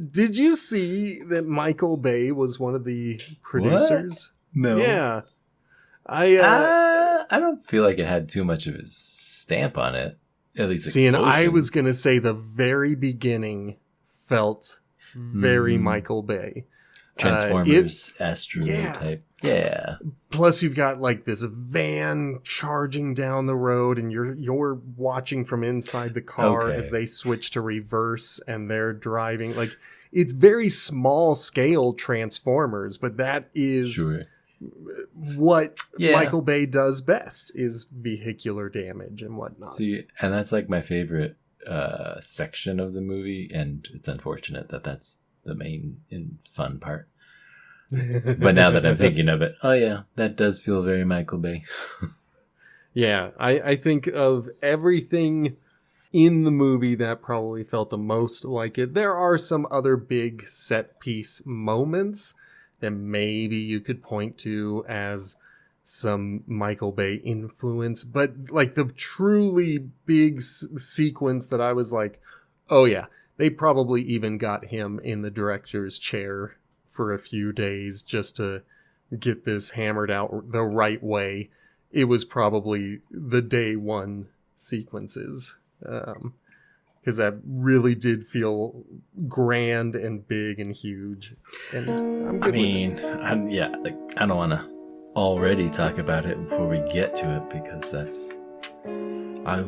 Did you see that Michael Bay was one of the producers? What? No. Yeah. I don't feel like it had too much of his stamp on it. At least see, and I was going to say the very beginning felt very Michael Bay. Transformers, asteroid type. Yeah. Plus, you've got like this van charging down the road, and you're watching from inside the car as they switch to reverse, and they're driving. Like, it's very small scale Transformers, but that is what Michael Bay does best: is vehicular damage and whatnot. See, and that's like my favorite section of the movie, and it's unfortunate that that's the main and fun part. But now that I'm thinking of it, oh yeah, that does feel very Michael Bay. Yeah, I think of everything in the movie that probably felt the most like it. There are some other big set piece moments that maybe you could point to as some Michael Bay influence, but like the truly big sequence that I was like, oh yeah, they probably even got him in the director's chair for a few days just to get this hammered out the right way. It was probably the day one sequences. Because that really did feel grand and big and huge. And I'm good I don't want to already talk about it before we get to it, because that's... I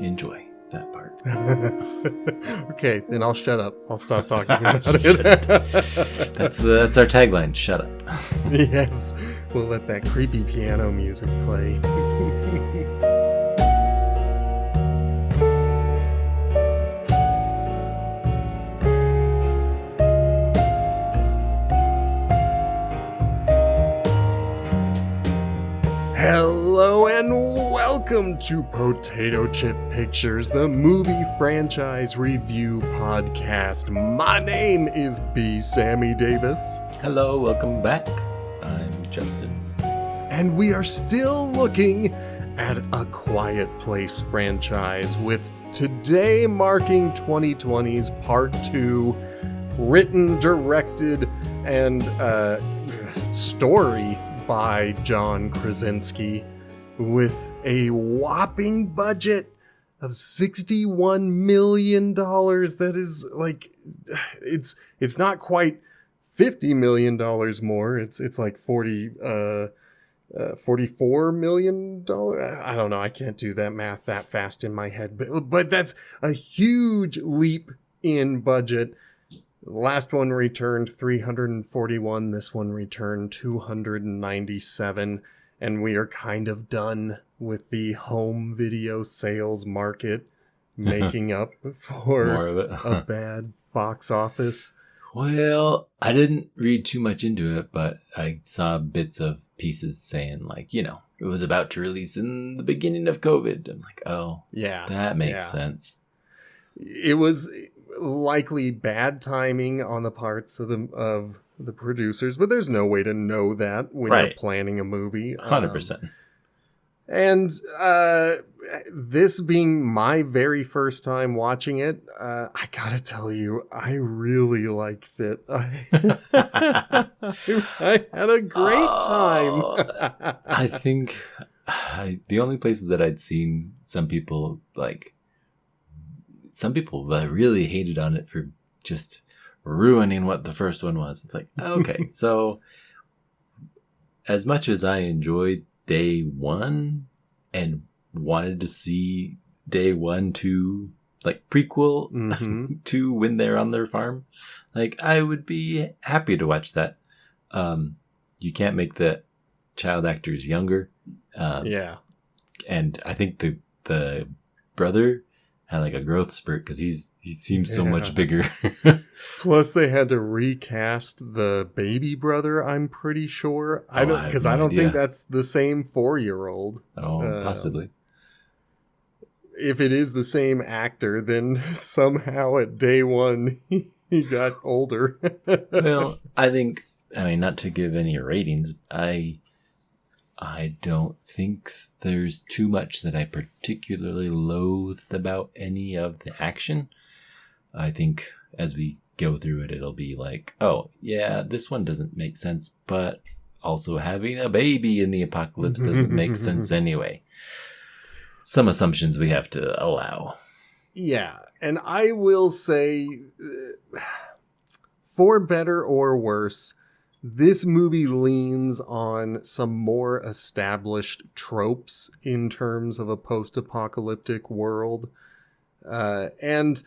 enjoy that part. Okay, then I'll shut up. I'll stop talking about it. That's our tagline. Shut up. Yes, we'll let that creepy piano music play. Hello and welcome to Potato Chip Pictures, the movie franchise review podcast. My name is B. Sammy Davis. Hello, welcome back. I'm Justin. And we are still looking at A Quiet Place franchise, with today marking 2020's Part 2, written, directed, and story by John Krasinski, with a whopping budget of $61 million. That is like, it's not quite $50 million more. It's like $44 million. I don't know. I can't do that math that fast in my head, but that's a huge leap in budget. Last one returned 341. This one returned 297. And we are kind of done with the home video sales market making up for a bad box office. Well, I didn't read too much into it, but I saw bits of pieces saying, like, it was about to release in the beginning of COVID. I'm like, oh, yeah, that makes sense. It was likely bad timing on the parts of the producers, but there's no way to know that when you're planning a movie. 100%. And this being my very first time watching it, I gotta tell you, I really liked it. I had a great time. I think the only places that I'd seen some people really hated on it for just ruining what the first one was. It's like, okay, so as much as I enjoyed day one and wanted to see day 1 to like prequel to when they're on their farm, like I would be happy to watch that. You can't make the child actors younger. And I think the brother had like a growth spurt because he seems so much bigger. Plus, they had to recast the baby brother. I'm pretty sure. I don't think that's the same 4-year-old. Oh, possibly. If it is the same actor, then somehow at day one he got older. Well, I mean, not to give any ratings, I don't think there's too much that I particularly loathed about any of the action. I think as we go through it, it'll be like, oh, yeah, this one doesn't make sense, but also having a baby in the apocalypse doesn't make sense anyway. Some assumptions we have to allow. Yeah, and I will say, for better or worse, this movie leans on some more established tropes in terms of a post-apocalyptic world. And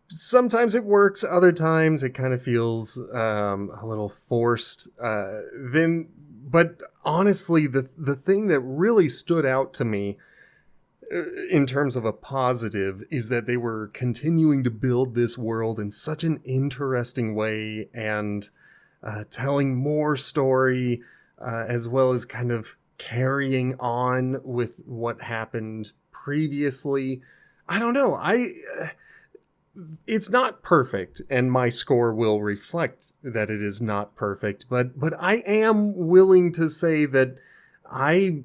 sometimes it works, other times it kind of feels a little forced. But honestly, the thing that really stood out to me in terms of a positive is that they were continuing to build this world in such an interesting way and telling more story, as well as kind of carrying on with what happened previously. I don't know. It's not perfect, and my score will reflect that it is not perfect, but I am willing to say that I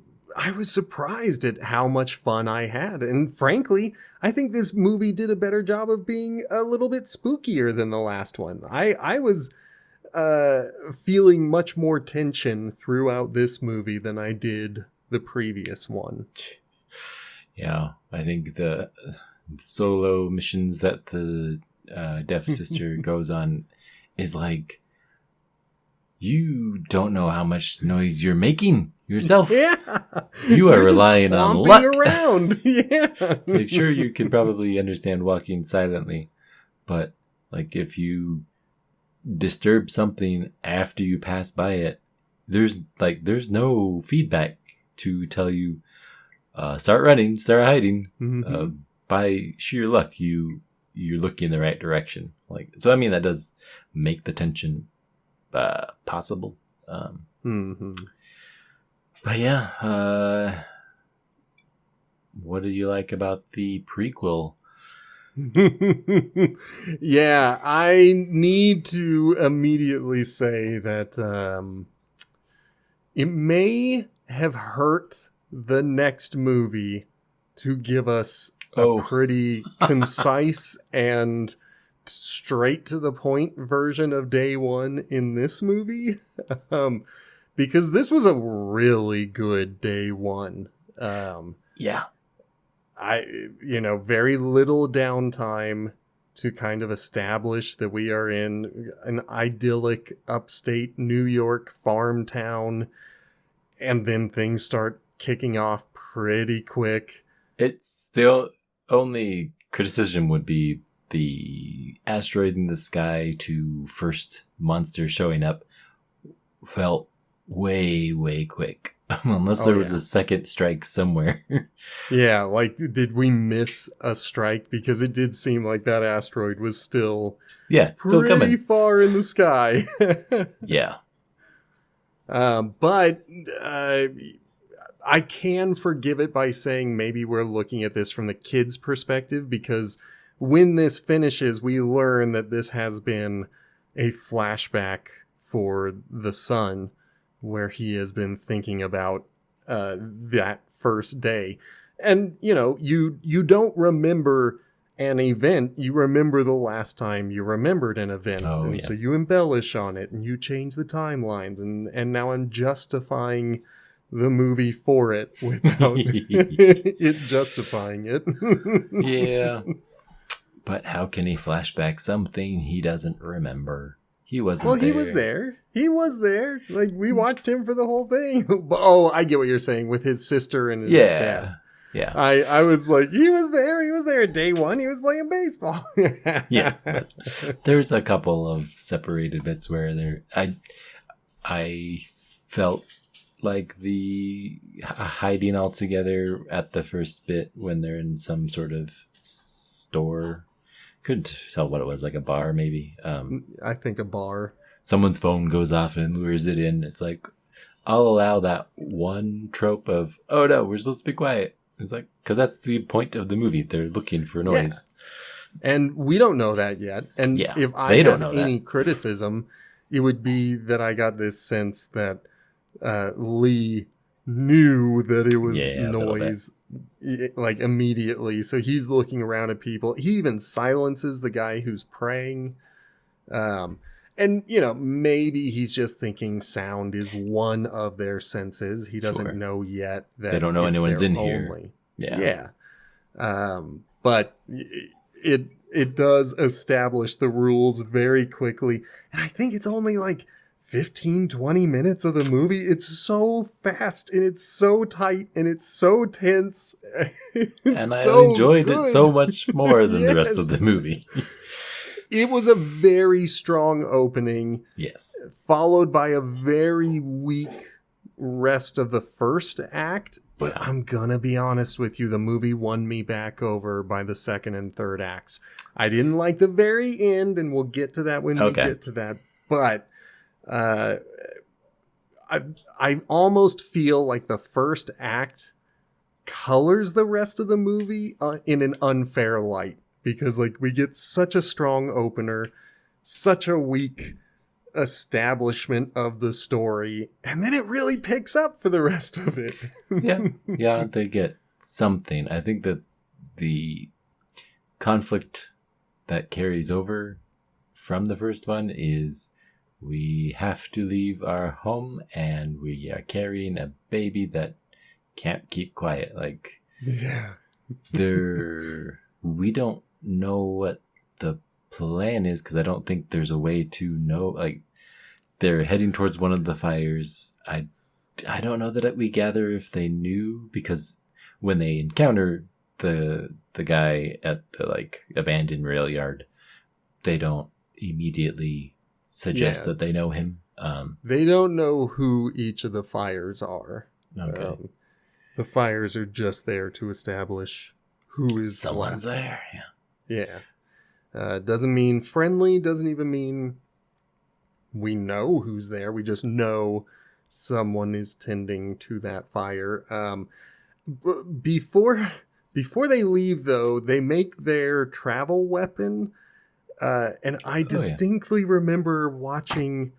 was surprised at how much fun I had. And frankly, I think this movie did a better job of being a little bit spookier than the last one. I was feeling much more tension throughout this movie than I did the previous one. Yeah, I think the solo missions that the deaf sister goes on is like, you don't know how much noise you're making yourself. Yeah, you are relying on luck. Around. Yeah, like, sure, you can probably understand walking silently, but like if you disturb something after you pass by it, there's no feedback to tell you start running, start hiding. Mm-hmm. By sheer luck, you're looking in the right direction. Like, so I mean, that does make the tension possible. Mm-hmm. But yeah, what do you like about the prequel? Yeah, I need to immediately say that it may have hurt the next movie to give us a pretty concise and straight to the point version of Day One in this movie. Because this was a really good Day One. Yeah. Very little downtime to kind of establish that we are in an idyllic upstate New York farm town, and then things start kicking off pretty quick. It's the only criticism would be the asteroid in the sky to first monster showing up felt way, way quick. Unless there was a second strike somewhere. Yeah, like, did we miss a strike? Because it did seem like that asteroid was still still coming pretty far in the sky. Yeah. But I can forgive it by saying maybe we're looking at this from the kid's perspective, because when this finishes, we learn that this has been a flashback for the son, where he has been thinking about that first day. And, you don't remember an event, you remember the last time you remembered an event. So you embellish on it, and you change the timelines, and now I'm justifying the movie for it without it justifying it. Yeah. But how can he flashback something he doesn't remember? He wasn't there. Well, he was there. He was there. Like, we watched him for the whole thing. Oh, I get what you're saying, with his sister and his dad. Yeah. I was like, he was there. He was there Day One. He was playing baseball. Yes. But there's a couple of separated bits where I felt like the hiding all together at the first bit when they're in some sort of store. Couldn't tell what it was, like a bar maybe. I think a bar. Someone's phone goes off and lures it in. It's like, I'll allow that one trope of, oh no, we're supposed to be quiet. It's like, because that's the point of the movie. They're looking for noise. Yeah. And we don't know that yet. And if I had any criticism, it would be that I got this sense that Lee knew that it was noise like immediately. So he's looking around at people. He even silences the guy who's praying. And, maybe he's just thinking sound is one of their senses. He doesn't Sure. know yet that They don't know it's anyone's their in only. here. Yeah. But it does establish the rules very quickly. And I think it's only like 15, 20 minutes of the movie. It's so fast and it's so tight and it's so tense. And I enjoyed it so much more than the rest of Yes. the movie. It was a very strong opening. Yes. Followed by a very weak rest of the first act. But Yeah. I'm gonna be honest with you, the movie won me back over by the second and third acts. I didn't like the very end, and we'll get to that when we get to that. But I almost feel like the first act colors the rest of the movie in an unfair light. Because like we get such a strong opener, such a weak establishment of the story, and then it really picks up for the rest of it. Yeah, they get something. I think that the conflict that carries over from the first one is we have to leave our home and we are carrying a baby that can't keep quiet. Like, Yeah. we don't know what the plan is because I don't think there's a way to know. Like, they're heading towards one of the fires. I don't know that we gather if they knew, because when they encounter the guy at the like abandoned rail yard, they don't immediately suggest that they know him. They don't know who each of the fires are. Okay. The fires are just there to establish who is Someone's left. there. Yeah. Doesn't mean friendly, doesn't even mean we know who's there. We just know someone is tending to that fire. Before they leave, though, they make their travel weapon. And I distinctly remember watching...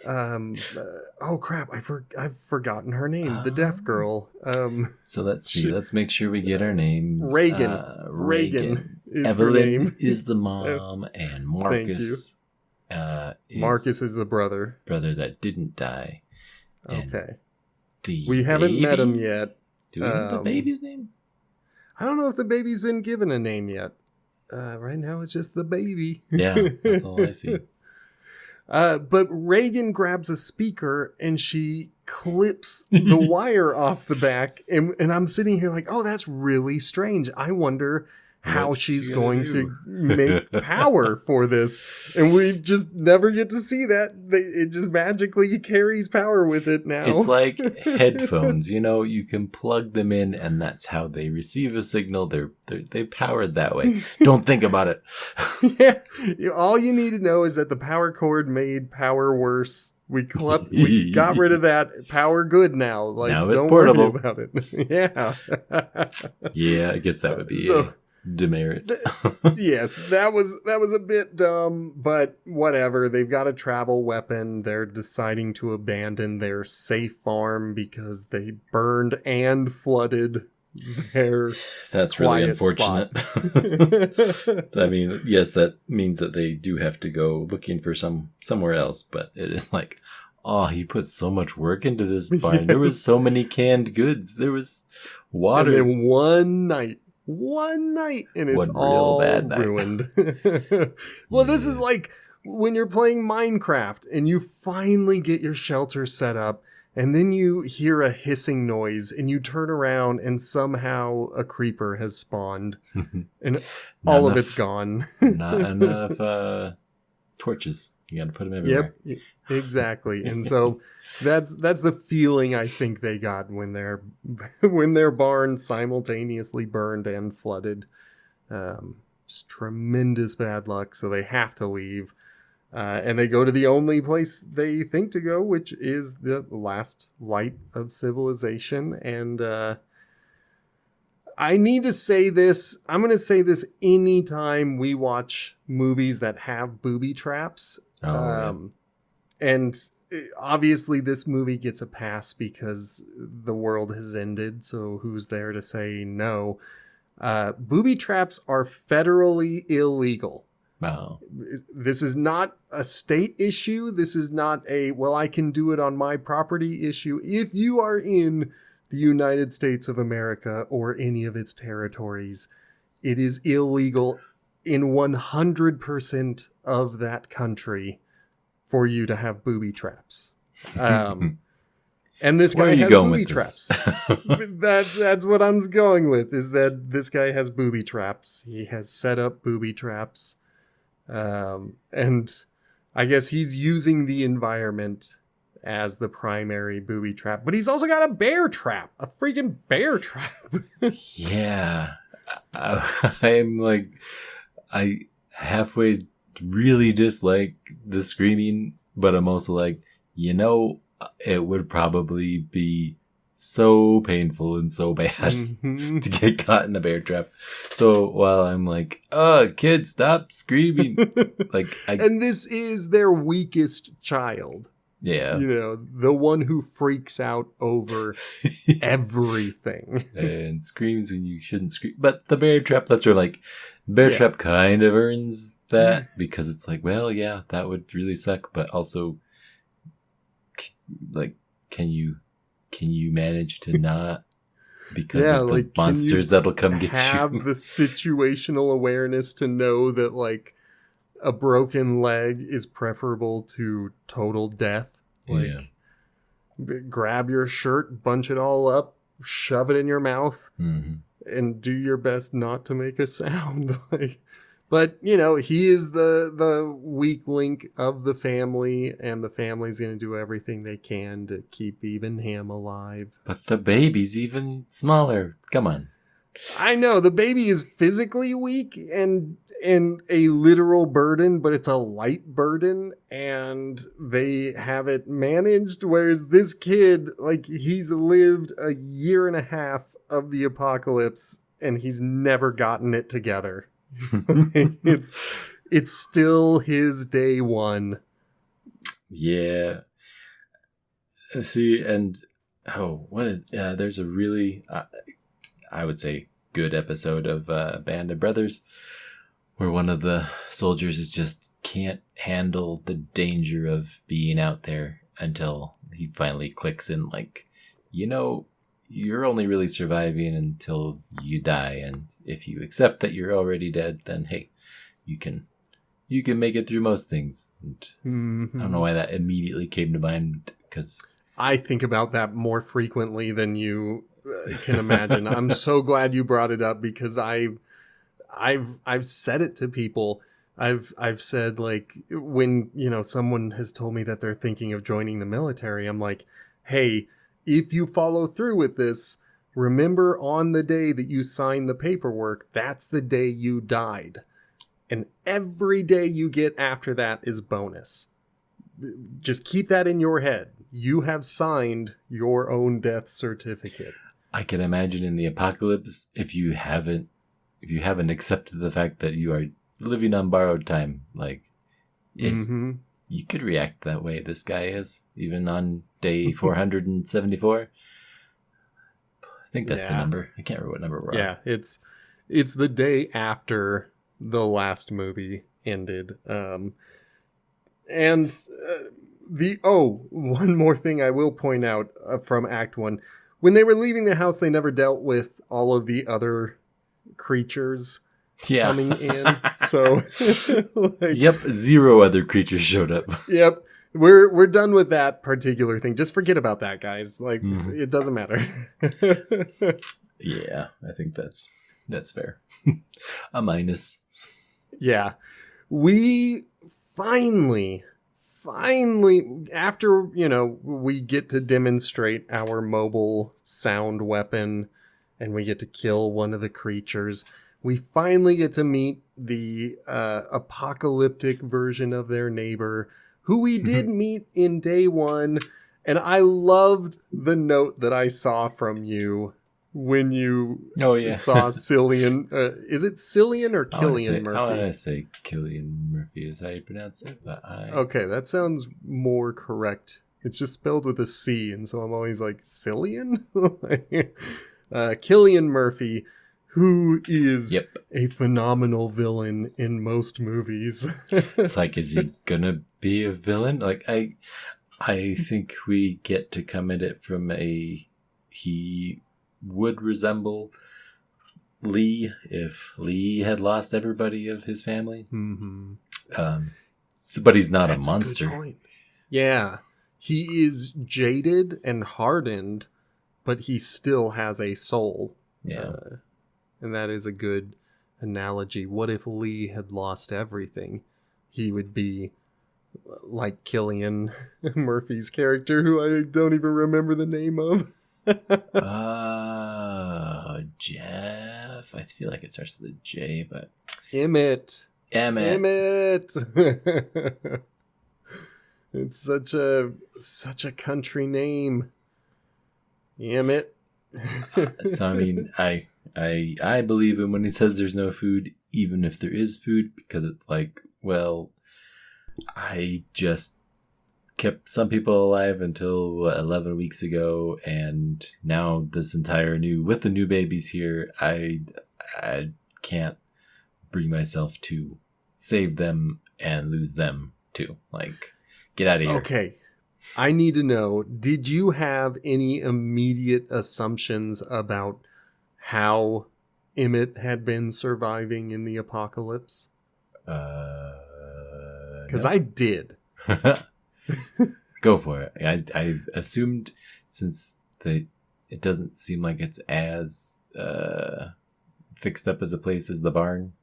oh crap! I've forgotten her name. The deaf girl. So let's see. Let's make sure we get our names. Reagan. Reagan is Evelyn her name. is the mom, and Marcus. Marcus is the brother. Brother that didn't die. And Okay. we haven't met him yet. Do we know the baby's name? I don't know if the baby's been given a name yet. Right now it's just the baby. Yeah, that's all I see. But Reagan grabs a speaker and she clips the wire off the back. And I'm sitting here like, oh, that's really strange. I wonder how What's she's she going gonna to do? make power for this. And we just never get to see that. It just magically carries power with it now. It's like headphones. You can plug them in, and that's how they receive a signal. They powered that way. Don't think about it. Yeah. All you need to know is that the power cord made power worse. We got rid of that. Power good now. Like, Now it's don't portable. worry about it. Yeah. Yeah, I guess that would be a demerit. Yes, that was a bit dumb, but whatever. They've got a travel weapon. They're deciding to abandon their safe farm because they burned and flooded their That's really quiet unfortunate. I mean, yes, that means that they do have to go looking for somewhere else, but it is like, oh, he put so much work into this barn. Yes. There was so many canned goods. There was water. And then one night, and it's One real all bad night. ruined. Well, this is like when you're playing Minecraft and you finally get your shelter set up, and then you hear a hissing noise, and you turn around, and somehow a creeper has spawned, and all of it's gone. Not enough torches. You got to put them everywhere. Yep, exactly. And so that's the feeling I think they got when their barn simultaneously burned and flooded. Just tremendous bad luck. So they have to leave. And they go to the only place they think to go, which is the last light of civilization. And I need to say this. I'm going to say this anytime we watch movies that have booby traps. Oh, And obviously this movie gets a pass because the world has ended, so who's there to say no? Booby traps are federally illegal. Wow. This is not a state issue. This is not a, well, I can do it on my property issue. If you are in the United States of America or any of its territories, it is illegal in 100% of that country for you to have booby traps. And this guy has booby traps. That's what I'm going with, is that this guy has booby traps. He has set up booby traps. And I guess he's using the environment as the primary booby trap. But he's also got a bear trap. A freaking bear trap. Yeah. I'm like, I halfway really dislike the screaming, but I'm also like, it would probably be so painful and so bad to get caught in a bear trap. So while I'm like, oh, kids, stop screaming. And this is their weakest child. Yeah. The one who freaks out over everything. And screams when you shouldn't scream. But the bear trap, that's where trap kind of earns that, because it's like, well, yeah, that would really suck. But also, can you manage to not, because of the monsters that'll come get you? Have the situational awareness to know that a broken leg is preferable to total death. Grab your shirt, bunch it all up, shove it in your mouth, and do your best not to make a sound. But, he is the weak link of the family, and the family's going to do everything they can to keep even him alive. But the baby's even smaller. Come on. I know, the baby is physically weak and a literal burden, but it's a light burden, and they have it managed, whereas this kid, he's lived a year and a half of the apocalypse, and he's never gotten it together. It's still his day one. Yeah. See, and there's a really, I would say, good episode of Band of Brothers where one of the soldiers just can't handle the danger of being out there until he finally clicks in, you're only really surviving until you die, and if you accept that you're already dead, then hey, you can make it through most things. And I don't know why that immediately came to mind, because I think about that more frequently than you can imagine. I'm so glad you brought it up, because I've said it to people. I've said, when someone has told me that they're thinking of joining the military, I'm like, hey, if you follow through with this, remember on the day that you signed the paperwork, that's the day you died. And every day you get after that is bonus. Just keep that in your head. You have signed your own death certificate. I can imagine in the apocalypse, if you haven't accepted the fact that you are living on borrowed time, you could react that way. This guy is, even on day 474. I think that's the number. I can't remember what number we're on. Yeah, it's the day after the last movie ended. One more thing I will point out from Act 1. When they were leaving the house, they never dealt with all of the other creatures coming in. So yep, 0 other creatures showed up. Yep. We're done with that particular thing. Just forget about that, guys. It doesn't matter. Yeah, I think that's fair. A minus. Yeah. We finally, after, we get to demonstrate our mobile sound weapon and we get to kill one of the creatures, we finally get to meet the apocalyptic version of their neighbor, who we did meet in day one. And I loved the note that I saw from you when you saw Cillian. Is it Cillian or Cillian Murphy? I want to say Cillian Murphy is how you pronounce it. But Okay, that sounds more correct It's just spelled with a C, and so I'm always like, Cillian? Cillian Murphy, who is Yep. a phenomenal villain in most movies. It's like, is he gonna be a villain? Like, I think we get to come at it from he would resemble Lee if Lee had lost everybody of his family. Mm-hmm. But he's not That's a monster. A good point. Yeah. He is jaded and hardened, but he still has a soul. Yeah. And that is a good analogy. What if Lee had lost everything? He would be like Cillian Murphy's character, who I don't even remember the name of. Jeff. I feel like it starts with a J, but Emmett. Emmett. It's such a country name. Emmett. So I mean, I believe him when he says there's no food, even if there is food, because it's like, well, I just kept some people alive until 11 weeks ago, and now this entire with the new babies here, I can't bring myself to save them and lose them too. Like, get out of here. Okay. I need to know, did you have any immediate assumptions about how Emmett had been surviving in the apocalypse? Because No. I did. Go for it. I've assumed, since it doesn't seem like it's as fixed up as a place as the barn.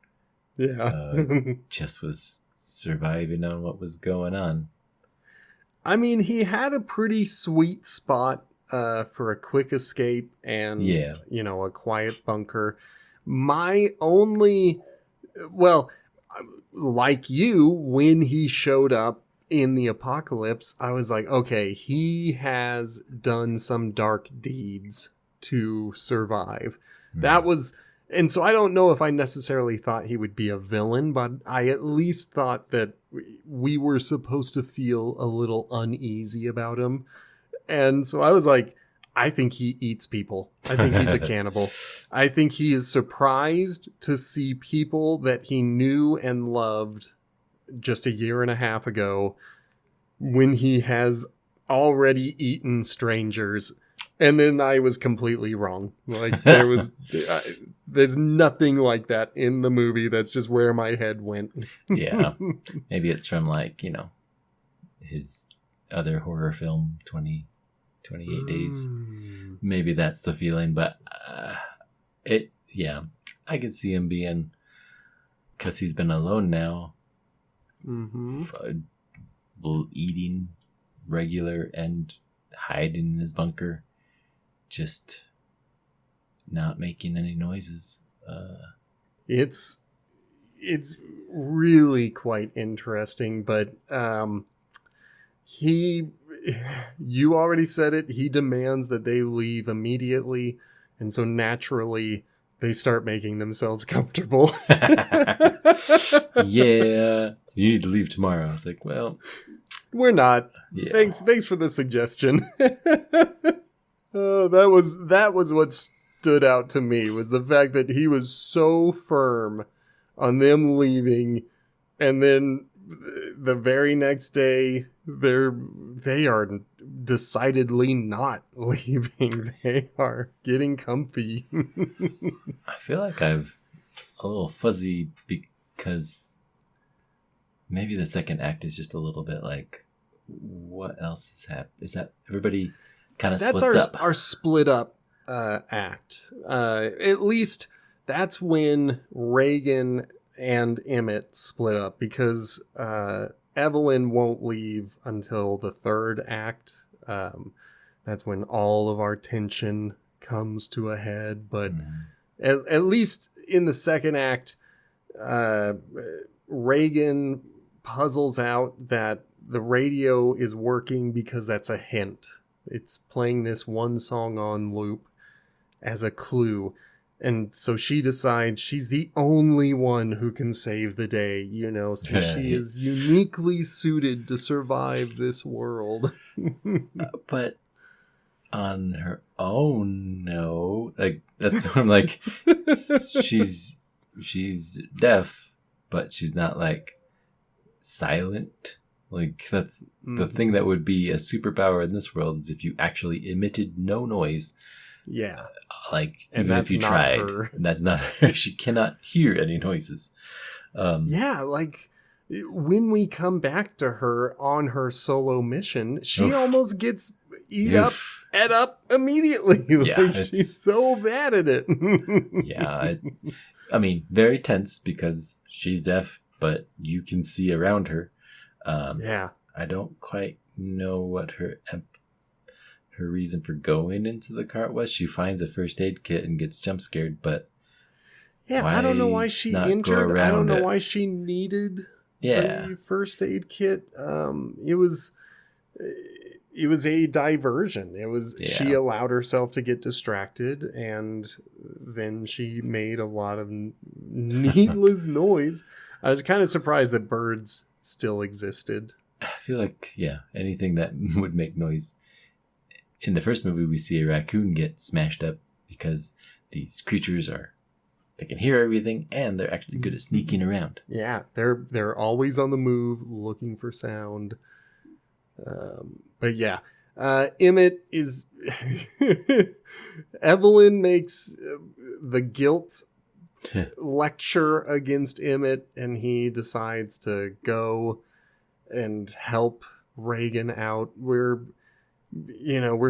Yeah. Just was surviving on what was going on. I mean, he had a pretty sweet spot for a quick escape and, a quiet bunker. My only, like you, when he showed up in the apocalypse, I was like, okay, he has done some dark deeds to survive. That was, and so I don't know if I necessarily thought he would be a villain, but I at least thought that we were supposed to feel a little uneasy about him. And so I was like, I think he eats people. I think he's a cannibal. I think he is surprised to see people that he knew and loved just a year and a half ago, when he has already eaten strangers. And then I was completely wrong. Like, there's nothing like that in the movie. That's just where my head went. Yeah. Maybe it's from, like, his other horror film, 28 Days. Maybe that's the feeling, but I could see him being, because he's been alone now, eating regular and hiding in his bunker, just not making any noises. It's really quite interesting, but you already said it, he demands that they leave immediately, and so naturally they start making themselves comfortable. Yeah, you need to leave tomorrow. It's like, well, we're not. Yeah. Thanks for the suggestion. That was what stood out to me, was the fact that he was so firm on them leaving, and then the very next day they are decidedly not leaving. They are getting comfy. I feel like I've a little fuzzy because maybe the second act is just a little bit like, what else is happening? Is that everybody kind of splits up? That's our split up act. At least that's when Reagan and Emmett split up, because Evelyn won't leave until the third act. That's when all of our tension comes to a head. But at least in the second act, Reagan puzzles out that the radio is working because that's a hint. It's playing this one song on loop as a clue. And so she decides she's the only one who can save the day, since she is uniquely suited to survive this world. But on her own, no. Like, that's what I'm like, she's deaf, but she's not, like, silent. Like, that's the thing that would be a superpower in this world, is if you actually emitted no noise. Yeah. Like, and even if you tried, her. That's not her. She cannot hear any noises. Yeah, like, when we come back to her on her solo mission, she almost gets ate up immediately. Yeah, like, she's so bad at it. Yeah. I mean, very tense because she's deaf, but you can see around her. Yeah. I don't quite know what her reason for going into the cart was. She finds a first aid kit and gets jump scared, but yeah, I don't know why she entered. I don't know why she needed the first aid kit. It was a diversion. She allowed herself to get distracted, and then she made a lot of needless noise. I was kind of surprised that birds still existed. I feel like, anything that would make noise. In the first movie, we see a raccoon get smashed up because these creatures they can hear everything, and they're actually good at sneaking around. Yeah, they're always on the move, looking for sound. But yeah, Emmett is... Evelyn makes the guilt lecture against Emmett, and he decides to go and help Reagan out. We're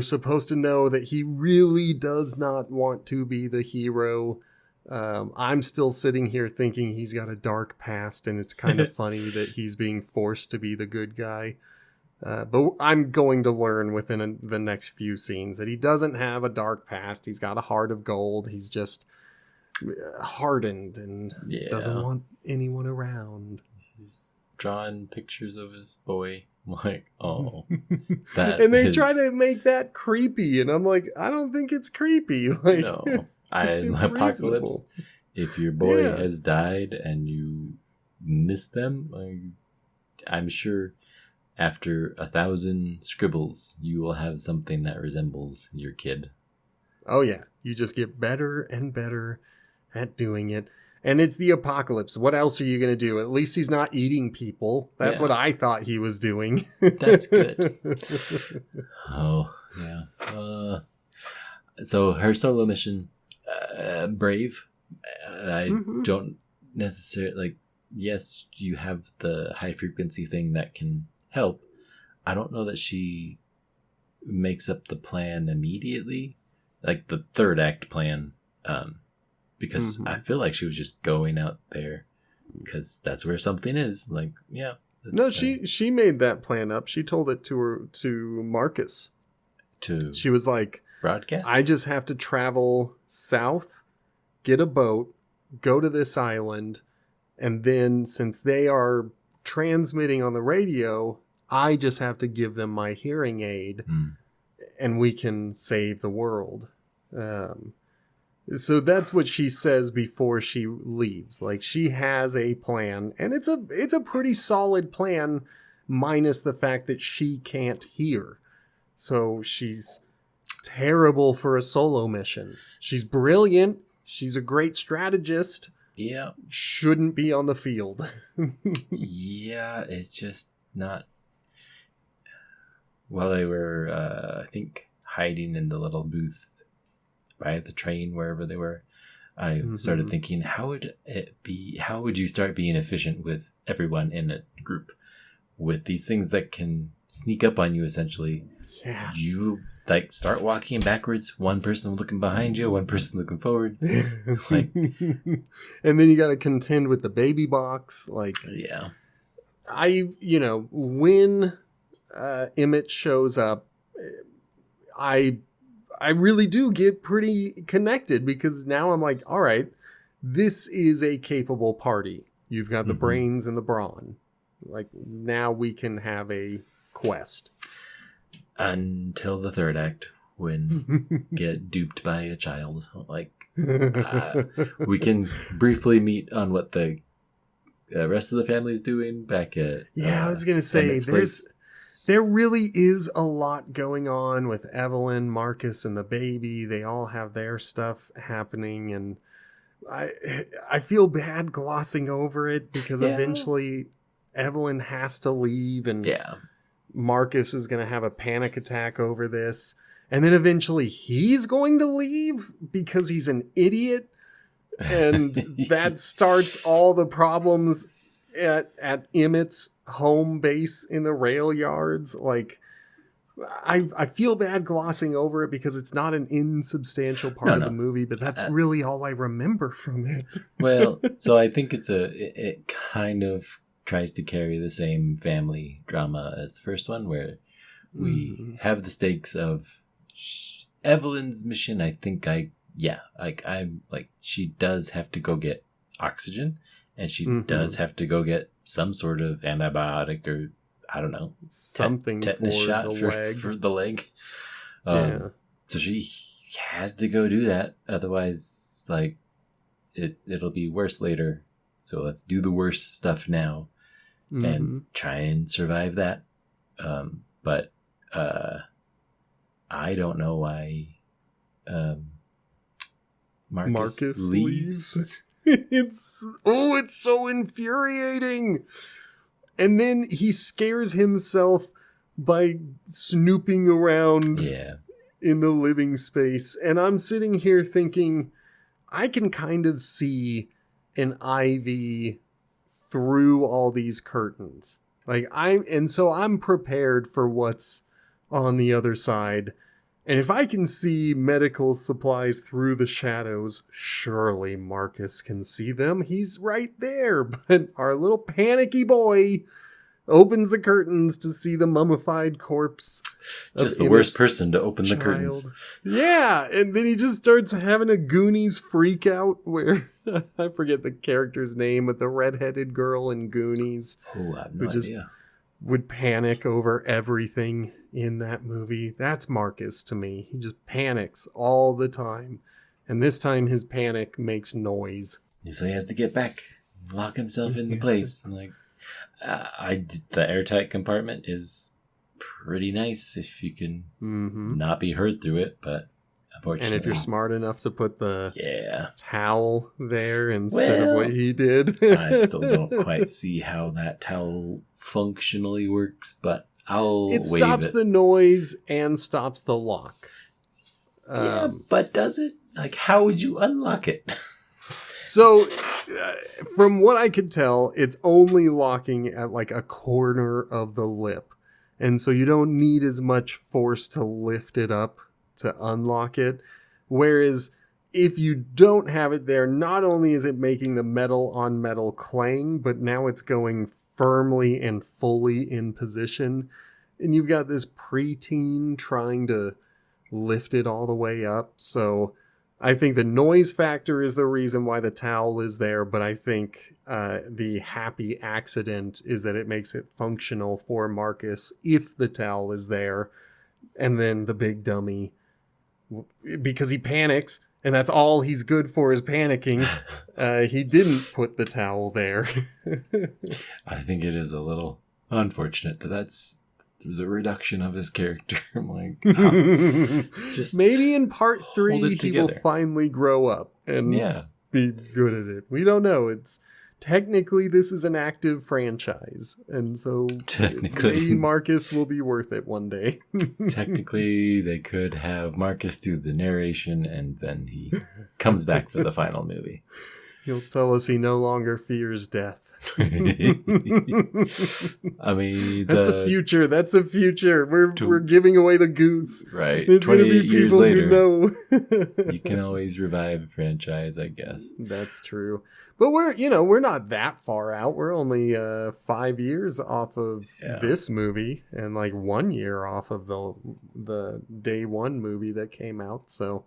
supposed to know that he really does not want to be the hero. I'm still sitting here thinking he's got a dark past, and it's kind of funny that he's being forced to be the good guy. But I'm going to learn within the next few scenes that he doesn't have a dark past. He's got a heart of gold. He's just hardened and doesn't want anyone around. He's drawing pictures of his boy. I'm like, and they try to make that creepy, and I'm like, I don't think it's creepy. Like, no, Apocalypse. Reasonable. If your boy has died and you miss them, I'm sure after 1,000 scribbles, you will have something that resembles your kid. Oh yeah, you just get better and better at doing it. And it's the apocalypse. What else are you going to do? At least he's not eating people. That's what I thought he was doing. That's good. Oh, yeah. So her solo mission, brave. I don't necessarily... yes, you have the high frequency thing that can help. I don't know that she makes up the plan immediately. Like the third act plan. Because I feel like she was just going out there because that's where something is. Like, yeah. No, she made that plan up. She told it to Marcus. She was like, broadcast? I just have to travel south, get a boat, go to this island, and then since they are transmitting on the radio, I just have to give them my hearing aid, and we can save the world. So that's what she says before she leaves. Like, she has a plan, and it's a pretty solid plan, minus the fact that she can't hear. So she's terrible for a solo mission. She's brilliant. She's a great strategist. Yeah. Shouldn't be on the field. Yeah, it's just not... While they were, I think, hiding in the little booth by the train, wherever they were, I started thinking, how would you start being efficient with everyone in a group with these things that can sneak up on you, essentially? Yeah. You start walking backwards, one person looking behind you, one person looking forward. And then you got to contend with the baby box. Yeah. When Emmett shows up, I really do get pretty connected, because now I'm like, all right, this is a capable party. You've got the brains and the brawn. Like, now we can have a quest. Until the third act, when get duped by a child. Like, We can briefly meet on what the rest of the family is doing back at I was gonna say there really is a lot going on with Evelyn, Marcus, and the baby. They all have their stuff happening, and I feel bad glossing over it because eventually Evelyn has to leave, and Marcus is going to have a panic attack over this. And then eventually he's going to leave because he's an idiot. And that starts all the problems at Emmett's home base in the rail yards. Like, I feel bad glossing over it because it's not an insubstantial part of the movie, but that's really all I remember from it. Well, so I think it kind of tries to carry the same family drama as the first one, where we have the stakes of Evelyn's mission. I think I'm like, she does have to go get oxygen, and she does have to go get some sort of antibiotic, or I don't know, something tetanus shot for the leg. So she has to go do that. Otherwise, like, it'll be worse later. So let's do the worst stuff now and try and survive that. But I don't know why Marcus leaves. It's so infuriating. And then he scares himself by snooping around in the living space. And I'm sitting here thinking, I can kind of see an IV through all these curtains. So I'm prepared for what's on the other side. And if I can see medical supplies through the shadows, surely Marcus can see them. He's right there. But our little panicky boy opens the curtains to see the mummified corpse. Just the worst person to open the curtains. Yeah, and then he just starts having a Goonies freak out where I forget the character's name, but the redheaded girl in Goonies. Oh, I have no idea. Would panic over everything in that movie. That's Marcus to me. He just panics all the time. And this time his panic makes noise. So he has to get back, lock himself in the place. And like, the airtight compartment is pretty nice if you can not be heard through it, but unfortunately. And if you're smart enough to put the towel there instead of what he did. I still don't quite see how that towel functionally works, but it stops the noise and stops the lock. But does it? Like, how would you unlock it? So, from what I could tell, it's only locking at like a corner of the lip. And so you don't need as much force to lift it up to unlock it. Whereas if you don't have it there, not only is it making the metal on metal clang, but now it's going firmly and fully in position. And you've got this preteen trying to lift it all the way up. So I think the noise factor is the reason why the towel is there, but I think the happy accident is that it makes it functional for Marcus if the towel is there. And then the big dummy, because he panics, and that's all he's good for is panicking, he didn't put the towel there. I think it is a little unfortunate that there's a reduction of his character. I'm like, just maybe in part 3 he will finally grow up and be good at it. We don't know. Technically this is an active franchise, and so maybe Marcus will be worth it one day. Technically they could have Marcus do the narration, and then he comes back for the final movie. He'll tell us he no longer fears death. I mean, that's the future. We're giving away the goose. Right. There's going to be people later, who know. You can always revive a franchise, I guess. That's true. But we're not that far out. We're only 5 years off of this movie, and like 1 year off of the day one movie that came out. So,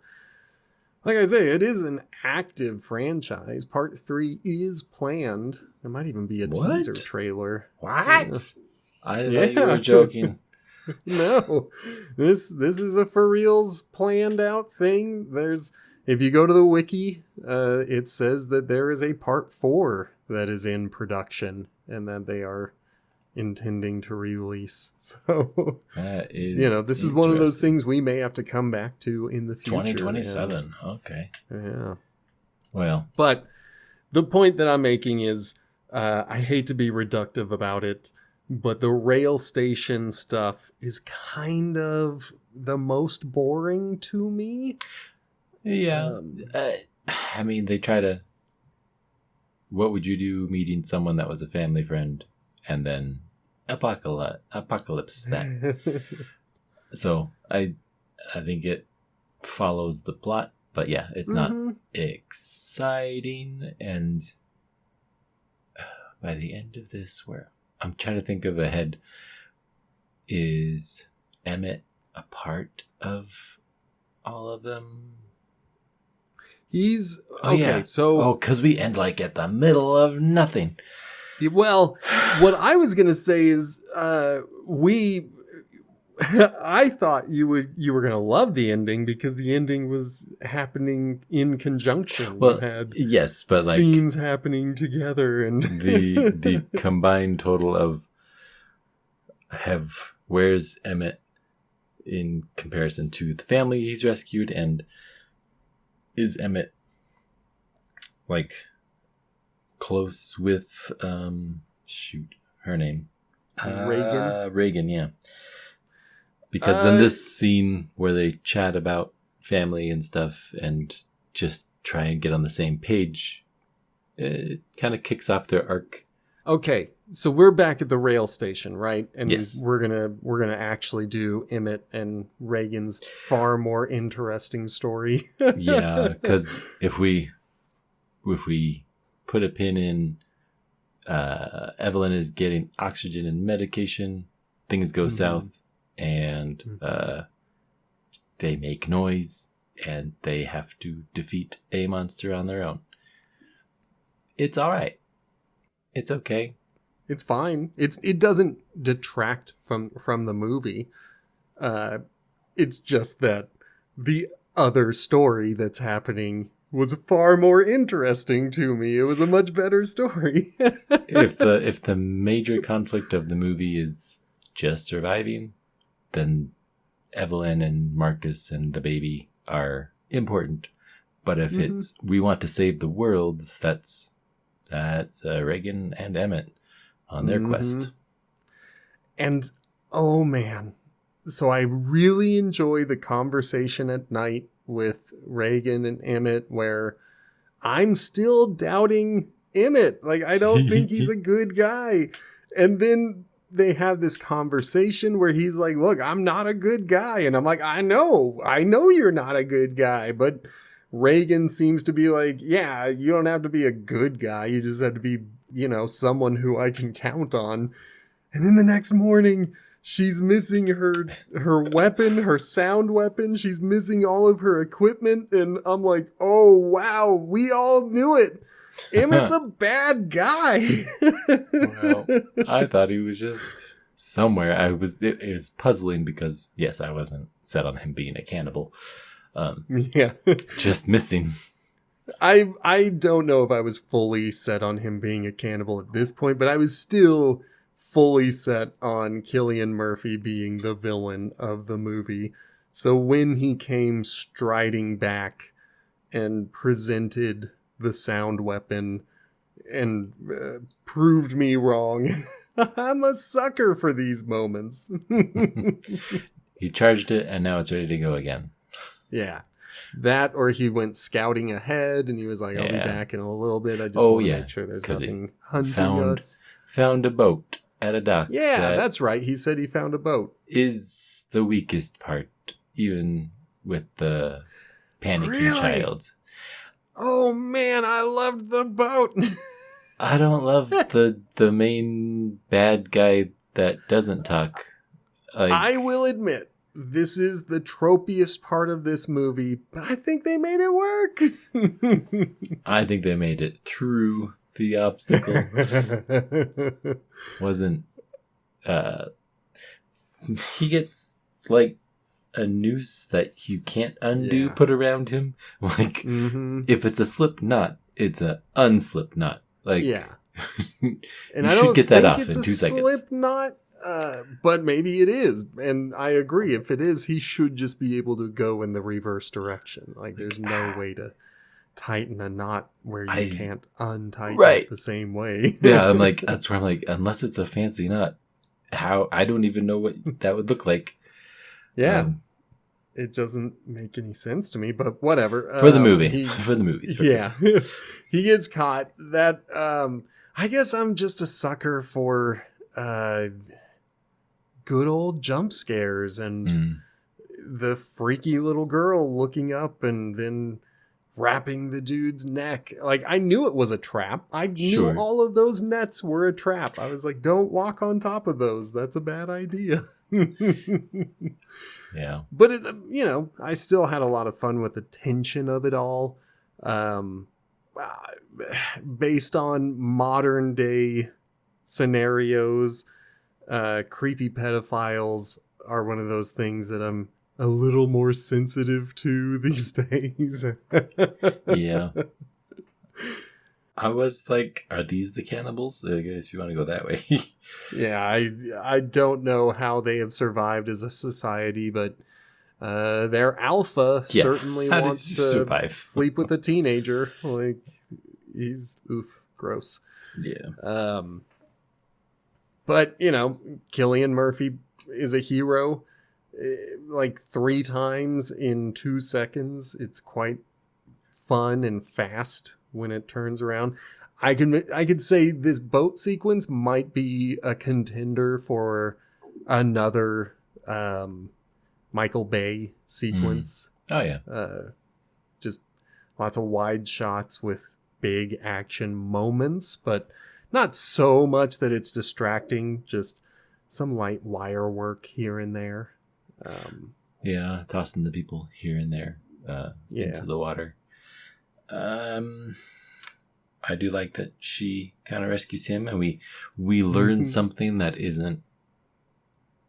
like I say, it is an active franchise. Part 3 is planned. There might even be a teaser trailer. What? Yeah. I thought you were joking. No, this is a for reals planned out thing. if you go to the wiki, it says that there is a part 4 that is in production and that they are intending to release. So, That is, this is one of those things we may have to come back to in the future. 2027. Okay. Yeah. Well, but the point that I'm making is, I hate to be reductive about it, but the rail station stuff is kind of the most boring to me. yeah. I mean, they try to. What would you do meeting someone that was a family friend and then apocalypse that? So I think it follows the plot, but yeah, it's not exciting. And by the end of this, where I'm trying to think of ahead, is Emmett a part of all of them? He's okay. So, because we end like at the middle of nothing. Well, what I was gonna say is, I thought you were gonna love the ending because the ending was happening in conjunction. Well, you had yes, but like scenes happening together, and the combined total of where's Emmett in comparison to the family he's rescued, and is Emmett like close with her name Reagan, yeah, because then this scene where they chat about family and stuff and just try and get on the same page, it kind of kicks off their arc. Okay, so we're back at the rail station, right? And yes, we're gonna actually do Emmett and Reagan's far more interesting story. Yeah, because if we put a pin in Evelyn is getting oxygen and medication, things go south, and they make noise, and they have to defeat a monster on their own. It's all right. It's okay. It's fine. It doesn't detract from the movie. It's just that the other story that's happening was far more interesting to me. It was a much better story. if the major conflict of the movie is just surviving, then Evelyn and Marcus and the baby are important. But if it's we want to save the world, that's Reagan and Emmett on their quest. And oh man, so I really enjoy the conversation at night with Reagan and Emmett where I'm still doubting Emmett. Like, I don't think he's a good guy. And then they have this conversation where he's like, look, I'm not a good guy. And I'm like, I know you're not a good guy. But Reagan seems to be like, yeah, you don't have to be a good guy. You just have to be, someone who I can count on. And then the next morning, she's missing her weapon, her sound weapon. She's missing all of her equipment. And I'm like, oh, wow, we all knew it. Emmett's a bad guy. Well, I thought he was just somewhere. It was puzzling because, yes, I wasn't set on him being a cannibal. Yeah. Just missing. I don't know if I was fully set on him being a cannibal at this point, but I was still fully set on Cillian Murphy being the villain of the movie. So when he came striding back and presented the sound weapon and proved me wrong, I'm a sucker for these moments. He charged it and now it's ready to go again. Yeah. That, or he went scouting ahead and he was like, I'll be back in a little bit. I just want to make sure there's nothing hunting us. Found a boat at a dock. Yeah, that's right. He said he found a boat. Is the weakest part, even with the panicky child. Oh man, I loved the boat. I don't love the main bad guy that doesn't talk. I will admit, this is the tropiest part of this movie, but I think they made it work. I think they made it through the obstacle. Wasn't he gets like a noose that you can't undo Yeah. put around him. Like, if it's a slip knot, it's a unslip knot. Like, Yeah. you And I should don't get that think off it's in a 2 seconds. slip knot, but maybe it is. And I agree. If it is, he should just be able to go in the reverse direction. Like, there's no way to tighten a knot where you can't untighten it the same way. Yeah, I'm like, that's where I'm like, unless it's a fancy knot, how, I don't even know what that would look like. Yeah. It doesn't make any sense to me, but whatever. For the movie. For the movie's purpose. Yeah. He gets caught. That, I guess I'm just a sucker for good old jump scares and the freaky little girl looking up and then wrapping the dude's neck. Like, I knew it was a trap. I knew all of those nets were a trap. I was like, don't walk on top of those. That's a bad idea. Yeah. But, I still had a lot of fun with the tension of it all. Based on modern day scenarios, creepy pedophiles are one of those things that I'm a little more sensitive to these days. Yeah. I was like, are these the cannibals? I guess you want to go that way. Yeah, I don't know how they have survived as a society, but their alpha certainly wants to survive? sleep with a teenager. Like, he's gross. Yeah. But, Cillian Murphy is a hero. Like 3 times in 2 seconds. It's quite fun and fast when it turns around. I could say this boat sequence might be a contender for another Michael Bay sequence. Oh yeah. Just lots of wide shots with big action moments, but not so much that it's distracting. Just some light wire work here and there. Yeah, tossing the people here and there into the water. I do like that she kind of rescues him, and we learn something that isn't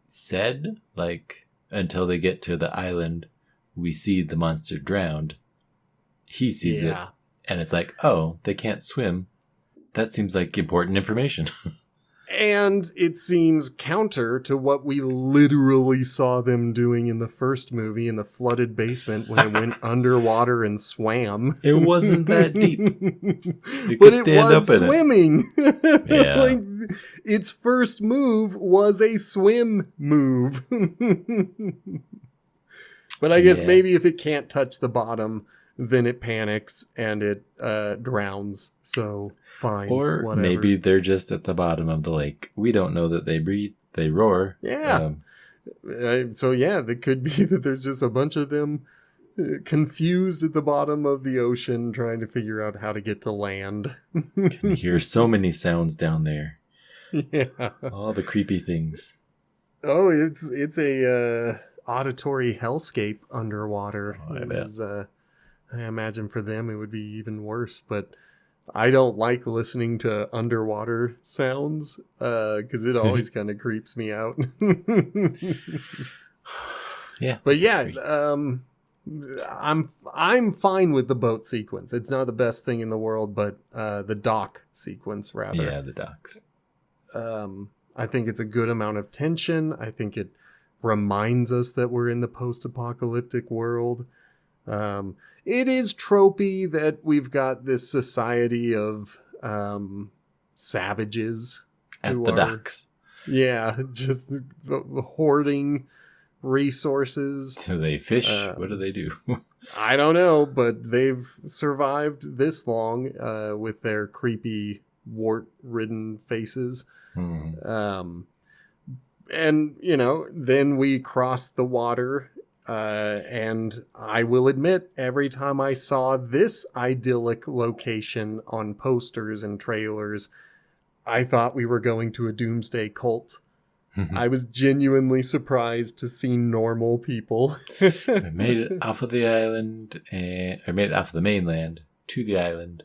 said. Like, until they get to the island, we see the monster drowned. He sees it, and it's like, oh, they can't swim. That seems like important information. And it seems counter to what we literally saw them doing in the first movie in the flooded basement when it went underwater and swam. It wasn't that deep. It but could it stand was up in swimming. Yeah. Like, its first move was a swim move. But I guess maybe if it can't touch the bottom, then it panics and it drowns. So fine. Or whatever. maybe they're just at the bottom of the lake. We don't know that they breathe. They roar. Yeah. So it could be that there's just a bunch of them confused at the bottom of the ocean trying to figure out how to get to land. Can hear so many sounds down there. Yeah. All the creepy things. Oh, it's a auditory hellscape underwater. Oh, I bet. I imagine for them it would be even worse, but I don't like listening to underwater sounds because it always kind of creeps me out. Yeah. But I'm fine with the boat sequence. It's not the best thing in the world, but the dock sequence rather. Yeah, the docks. I think it's a good amount of tension. I think it reminds us that we're in the post-apocalyptic world. It is tropey that we've got this society of savages At the docks. Yeah, just hoarding resources. Do they fish? What do they do? I don't know, but they've survived this long with their creepy wart-ridden faces. And, then we cross the water. And I will admit, every time I saw this idyllic location on posters and trailers, I thought we were going to a doomsday cult. I was genuinely surprised to see normal people. I made it off of the island, and I made it off the mainland to the island.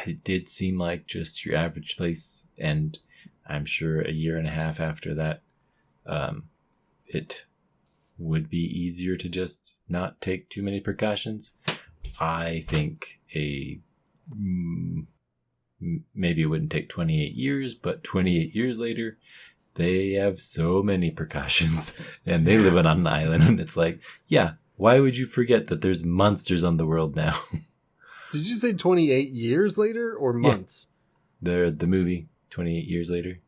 It did seem like just your average place, and I'm sure a year and a half after that, it would be easier to just not take too many precautions. I think maybe it wouldn't take 28 years, but 28 years later, they have so many precautions and they live on an island. And it's like, yeah, why would you forget that there's monsters on the world now? Did you say 28 years later or months? Yeah. The movie, 28 years later.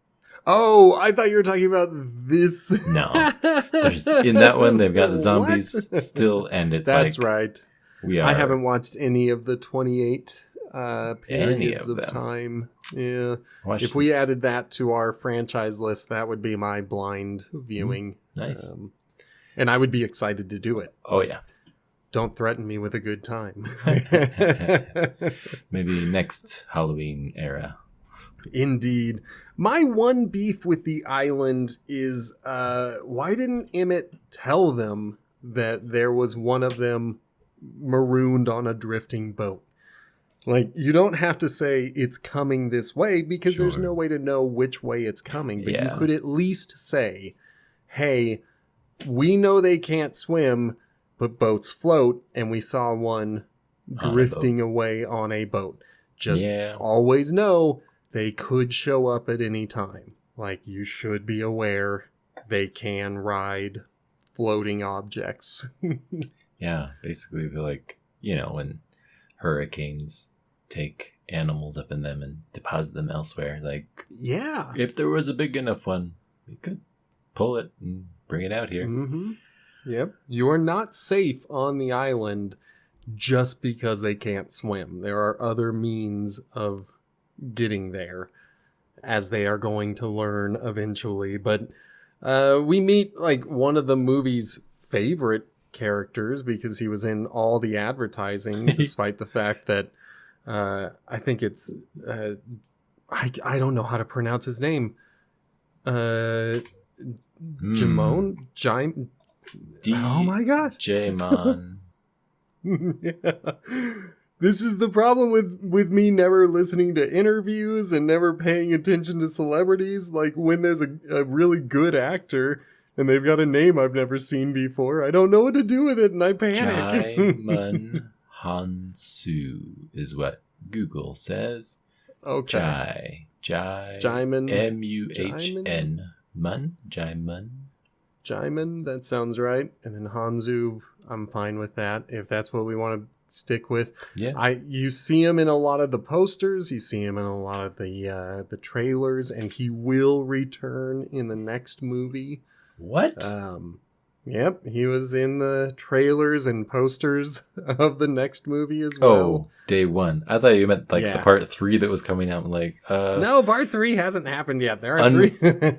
Oh, I thought you were talking about this. No. In that one, they've got the zombies still, and it's That's right. I haven't watched any of the 28 periods of them. Time. Yeah. If we added that to our franchise list, that would be my blind viewing. Nice. And I would be excited to do it. Oh, yeah. Don't threaten me with a good time. Maybe next Halloween era. Indeed. My one beef with the island is why didn't Emmett tell them that there was one of them marooned on a drifting boat? Like, you don't have to say it's coming this way because there's no way to know which way it's coming. But you could at least say, hey, we know they can't swim, but boats float, and we saw one drifting away on a boat. Just always know they could show up at any time. Like, you should be aware they can ride floating objects. Yeah, basically, like, when hurricanes take animals up in them and deposit them elsewhere. Like, if there was a big enough one, we could pull it and bring it out here. Mm-hmm. Yep. You are not safe on the island just because they can't swim. There are other means of getting there, as they are going to learn eventually. But we meet like one of the movie's favorite characters because he was in all the advertising, despite the fact that I think it's I don't know how to pronounce his name. Jamon? Oh my gosh. Jamon. Yeah. This is the problem with me never listening to interviews and never paying attention to celebrities. Like, when there's a really good actor and they've got a name I've never seen before, I don't know what to do with it and I panic. Jaimon Hansu is what Google says. Okay. Jaimon. Muhn. Jaimon. Jaimon, that sounds right. And then Hanzu, I'm fine with that, if that's what we want to stick with. Yeah. You see him in a lot of the posters, you see him in a lot of the trailers, and he will return in the next movie. What? Yep, he was in the trailers and posters of the next movie as well. Oh, day one. I thought you meant the part 3 that was coming out. I'm like, no, part 3 hasn't happened yet. There are 3.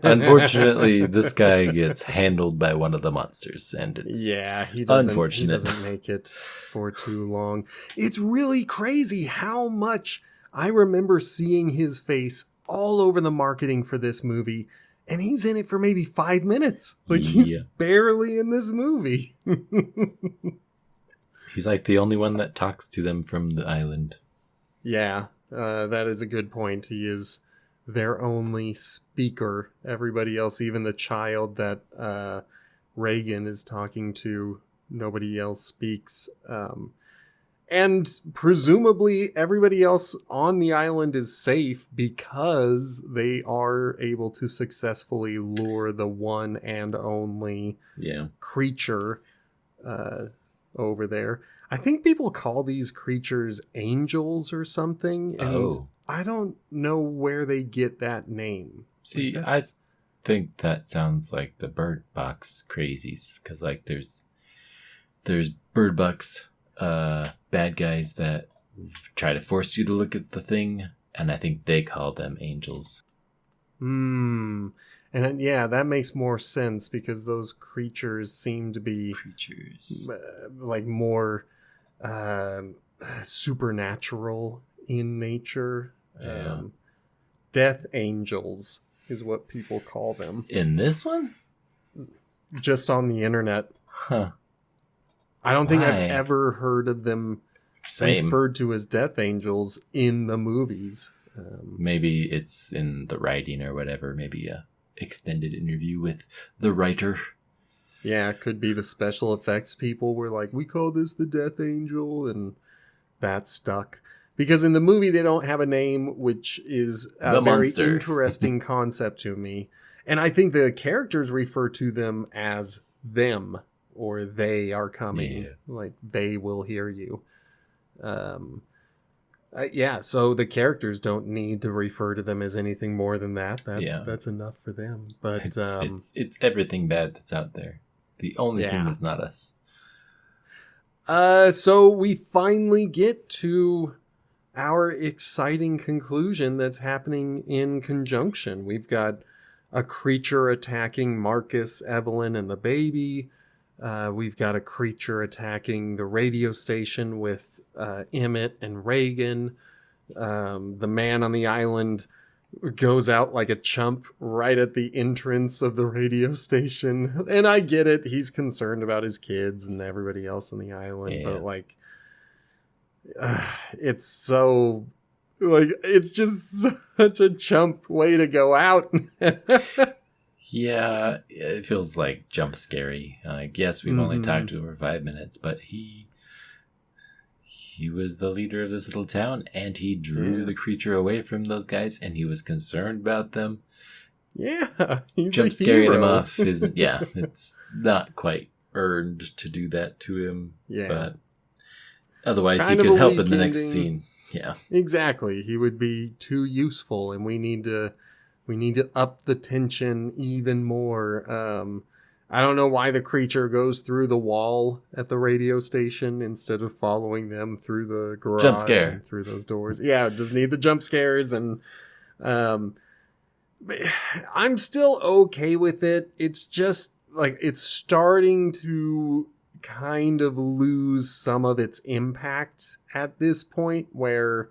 Unfortunately, this guy gets handled by one of the monsters, and it's he doesn't make it for too long. It's really crazy how much I remember seeing his face all over the marketing for this movie. And he's in it for maybe 5 minutes. Like, he's barely in this movie. He's like the only one that talks to them from the island. Yeah, that is a good point. He is their only speaker. Everybody else, even the child that Reagan is talking to, nobody else speaks. And presumably everybody else on the island is safe because they are able to successfully lure the one and only creature over there. I think people call these creatures angels or something. And I don't know where they get that name. See, I think that sounds like the Bird Box crazies. Because there's Bird Box bad guys that try to force you to look at the thing, and I think they call them angels. And that makes more sense because those creatures seem to be like more supernatural in nature. Death angels is what people call them. In this one? Just on the internet. Huh. I don't think I've ever heard of them referred to as death angels in the movies. Maybe it's in the writing or whatever. Maybe a extended interview with the writer. Yeah, it could be the special effects people were like, we call this the Death Angel, and that stuck. Because in the movie, they don't have a name, which is a The very monster. interesting concept to me. And I think the characters refer to them as them, or they are coming. Yeah. Like, they will hear you. Yeah, so the characters don't need to refer to them as anything more than that. That's enough for them. But It's everything bad that's out there. The only thing yeah. that's not us. So we finally get to our exciting conclusion that's happening in conjunction. We've got a creature attacking Marcus, Evelyn, and the baby. We've got a creature attacking the radio station with Emmett and Reagan. The man on the island goes out like a chump right at the entrance of the radio station. And I get it. He's concerned about his kids and everybody else on the island. Yeah. But, like, it's so... Like, it's just such a chump way to go out. Yeah, it feels like jump scary. Like, yes, we've only talked to him for 5 minutes, but he was the leader of this little town, and he drew the creature away from those guys, and he was concerned about them. Yeah, he's Jump a scaring hero. him off isn't. Yeah, it's not quite earned to do that to him. Yeah, but otherwise kind he of could a help weak in the next ending. scene. Yeah, Exactly. He would be too useful, and we need to up the tension even more. I don't know why the creature goes through the wall at the radio station instead of following them through the garage Jump scare. and through those doors. Yeah, just need the jump scares, and but I'm still okay with it. It's just like it's starting to kind of lose some of its impact at this point, where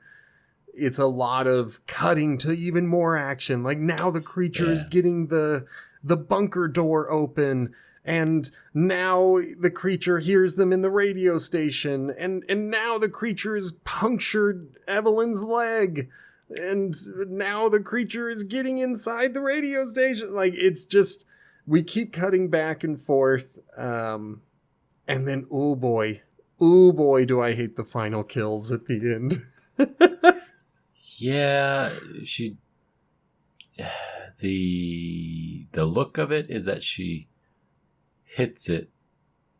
it's a lot of cutting to even more action. Like, now the creature is getting the bunker door open, and now the creature hears them in the radio station, and now the creature has punctured Evelyn's leg, and now the creature is getting inside the radio station. Like, it's just, we keep cutting back and forth, and then, oh boy, do I hate the final kills at the end. yeah. The look of it is that she hits it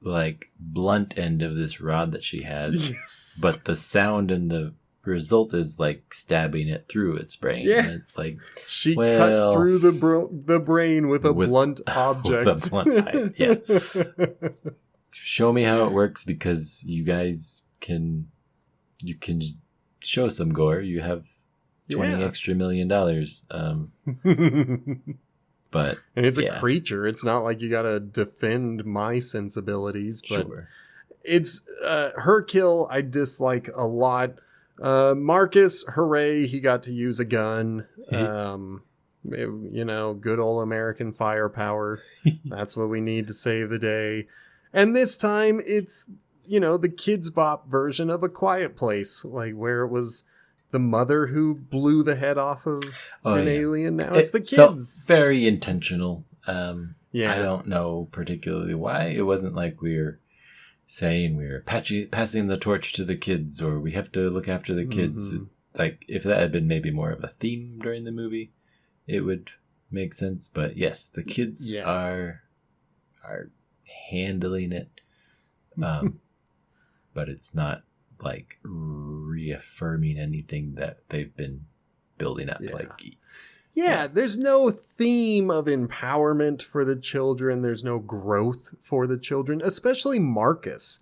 like blunt end of this rod that she has, Yes. but the sound and the result is like stabbing it through its brain. Yes. And it's like she cut through the brain with a blunt object. with a blunt pipe. Yeah. Show me how it works, because you guys can show some gore. You have $20 extra million. But and it's a creature. It's not like you gotta defend my sensibilities, but it's her kill I dislike a lot. Marcus, hooray, he got to use a gun. Good old American firepower. That's what we need to save the day. And this time it's, the Kids Bop version of A Quiet Place, like where it was the mother who blew the head off of an alien. Now it's the kids. Felt very intentional. I Yeah. don't know particularly why. It wasn't like we were saying we were passing the torch to the kids, or we have to look after the kids. Like, if that had been maybe more of a theme during the movie, it would make sense. But yes, the kids are handling it. But it's not like reaffirming anything that they've been building up. There's no theme of empowerment for the children. There's no growth for the children, especially Marcus.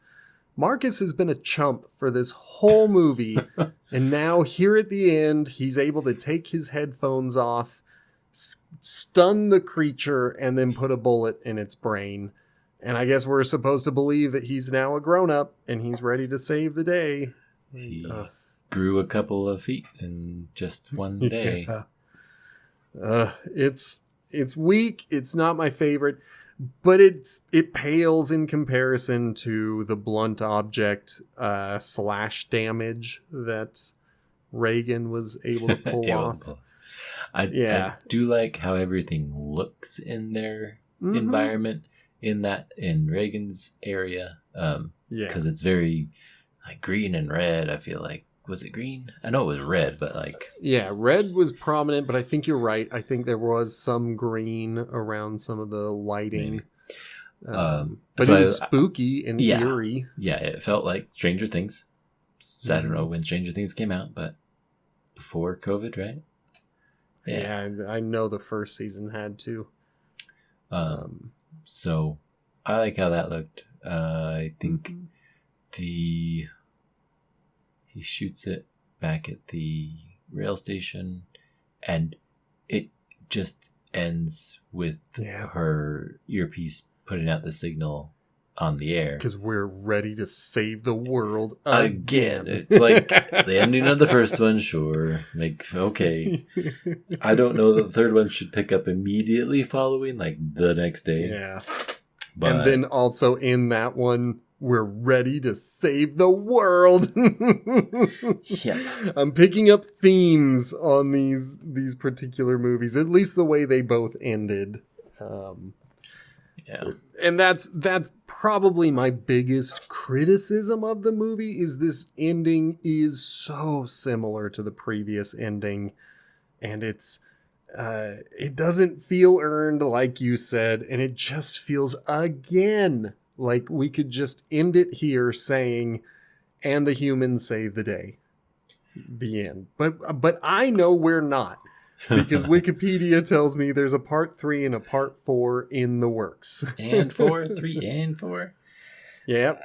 Marcus has been a chump for this whole movie, and now here at the end, he's able to take his headphones off, stun the creature, and then put a bullet in its brain. And I guess we're supposed to believe that he's now a grown-up, and he's ready to save the day. He grew a couple of feet in just one day. It's weak. It's not my favorite, but it pales in comparison to the blunt object slash damage that Reagan was able to pull off. I do like how everything looks in their environment. in Reagan's area. Yeah. Because it's very like green and red. I feel like, was it green? I know it was red, but like, Yeah, red was prominent, but I think you're right. I think there was some green around some of the lighting. But so it was spooky and yeah, eerie. Yeah, it felt like Stranger Things. So I don't know when Stranger Things came out, but before COVID, right? Yeah, I know the first season had to. So I like how that looked. I think he shoots it back at the rail station, and it just ends with her earpiece putting out the signal on the air. Because we're ready to save the world again. It's like the ending of the first one, sure. Like, okay. I don't know that the third one should pick up immediately following, like the next day. Yeah. But, and then also in that one, we're ready to save the world. Yeah. I'm picking up themes on these particular movies, at least the way they both ended. Yeah. And that's probably my biggest criticism of the movie is this ending is so similar to the previous ending, and it doesn't feel earned like you said, and it just feels again like we could just end it here saying, and the humans save the day. The end. But I know we're not. Because Wikipedia tells me there's a part 3 and a part 4 in the works. And 4, 3 and 4. Yep,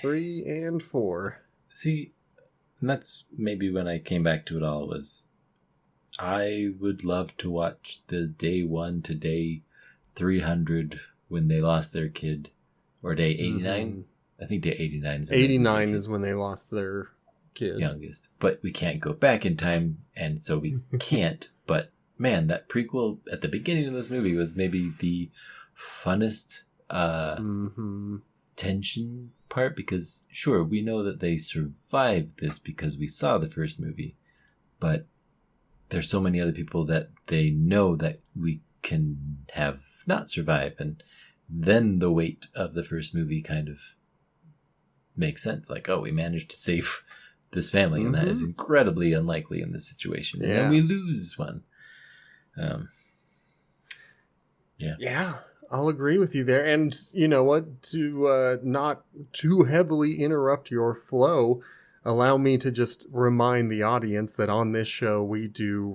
3 and 4. See, and that's maybe when I came back to it all was I would love to watch the day 1 to day 300 when they lost their kid, or day 89. Mm-hmm. I think day 89 is 89 is when they lost their kid. Youngest. But we can't go back in time, and so we can't. But man, that prequel at the beginning of this movie was maybe the funnest tension part, because sure, we know that they survived this because we saw the first movie, but there's so many other people that they know that we can have not survive, and then the weight of the first movie kind of makes sense. Like, oh, we managed to save this family, and that is incredibly unlikely in this situation. And then we lose one. Yeah, I'll agree with you there. And you know what? To not too heavily interrupt your flow, allow me to just remind the audience that on this show we do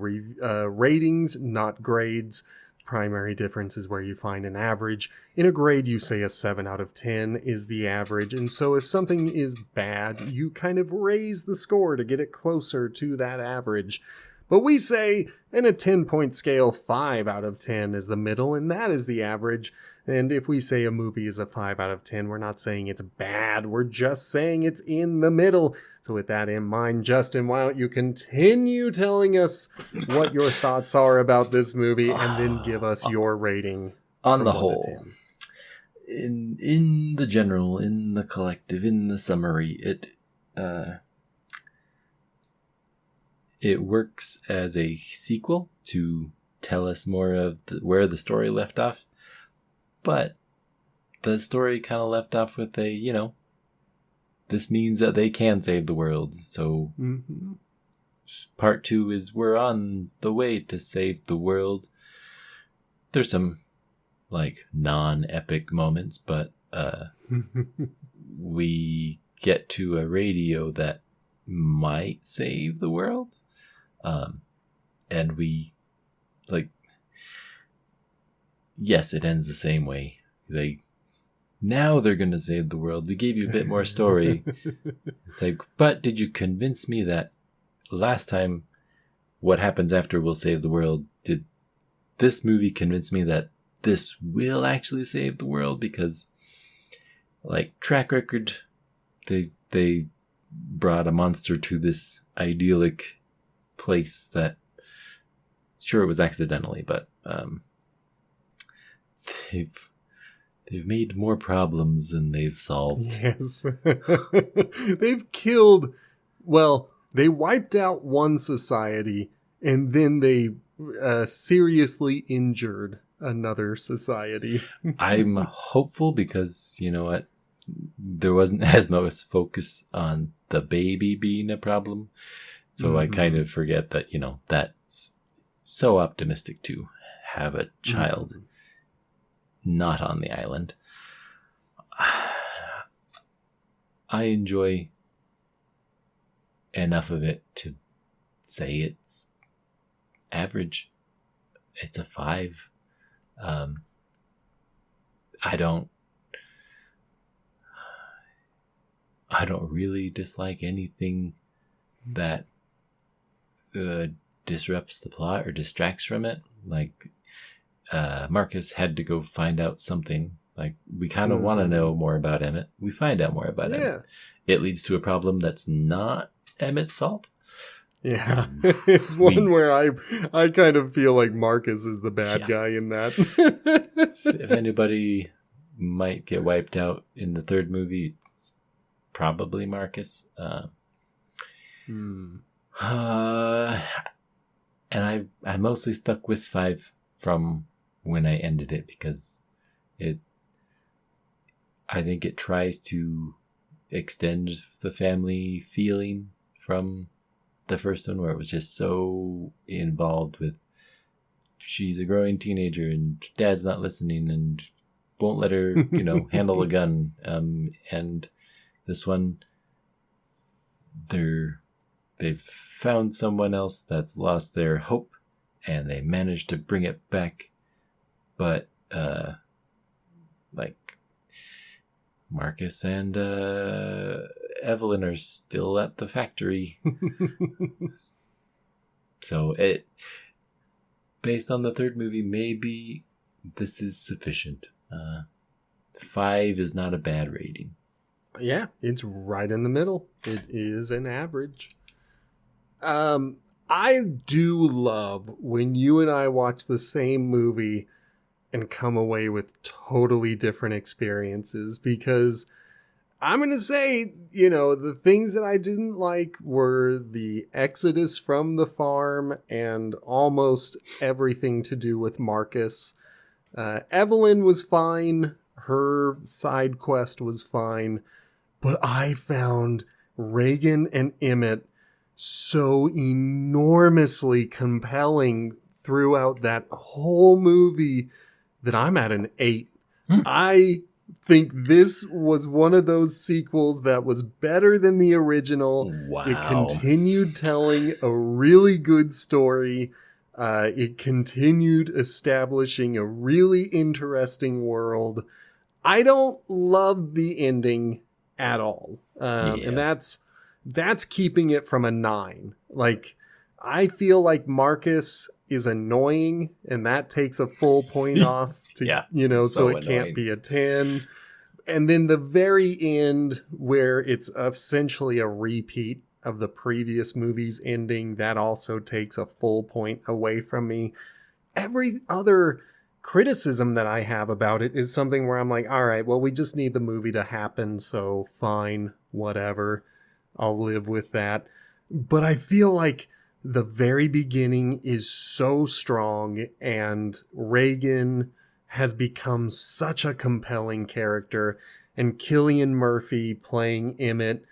ratings, not grades. Primary difference is where you find an average. In a grade, you say a 7 out of 10 is the average. And so if something is bad, you kind of raise the score to get it closer to that average. But we say in a 10-point scale, 5 out of 10 is the middle, and that is the average. And if we say a movie is a 5 out of 10, we're not saying it's bad. We're just saying it's in the middle. So with that in mind, Justin, why don't you continue telling us what your thoughts are about this movie, and then give us your rating on the whole. In the general, in the collective, in the summary, it works as a sequel to tell us more of where the story left off. But the story kind of left off with this means that they can save the world. So part 2 is we're on the way to save the world. There's some non-epic moments, but we get to a radio that might save the world. And we yes, it ends the same way. Now they're going to save the world. We gave you a bit more story. It's like, but did you convince me that last time what happens after will save the world? Did this movie convince me that this will actually save the world? Because track record, they brought a monster to this idyllic place that, sure, it was accidentally, but they've made more problems than they've solved. Yes. They've killed, they wiped out one society, and then they seriously injured another society. I'm hopeful because, you know what, there wasn't as much focus on the baby being a problem. So I kind of forget that, you know, that's so optimistic to have a child not on the island. I enjoy enough of it to say it's average. It's a 5. I don't really dislike anything that disrupts the plot or distracts from it. Like Marcus had to go find out something. Like, we kind of want to know more about Emmett. We find out more about Emmett. It leads to a problem that's not Emmett's fault. Yeah, it's one where I kind of feel like Marcus is the bad guy in that. If anybody might get wiped out in the third movie, it's probably Marcus. And I mostly stuck with 5 from when I ended it because I think it tries to extend the family feeling from the first one, where it was just so involved with she's a growing teenager and dad's not listening and won't let her, you know, handle a gun. And this one, they've found someone else that's lost their hope and they managed to bring it back. But, like, Marcus and Evelyn are still at the factory. So based on the third movie, maybe this is sufficient. 5 is not a bad rating. Yeah, it's right in the middle. It is an average. I do love when you and I watch the same movie and come away with totally different experiences, because I'm going to say, you know, the things that I didn't like were the exodus from the farm and almost everything to do with Marcus. Evelyn was fine. Her side quest was fine. But I found Reagan and Emmett so enormously compelling throughout that whole movie that I'm at an 8. I think this was one of those sequels that was better than the original. Wow. It continued telling a really good story. It continued establishing a really interesting world. I don't love the ending at all. And that's keeping it from a 9. Like, I feel like Marcus is annoying, and that takes a full point off to, you know, so it can't be a 10. And then the very end, where it's essentially a repeat of the previous movie's ending, that also takes a full point away from me. Every other criticism that I have about it is something where I'm like, all right, well, we just need the movie to happen, so fine, whatever. I'll live with that. But I feel like the very beginning is so strong, and Reagan has become such a compelling character, and Cillian Murphy playing Emmett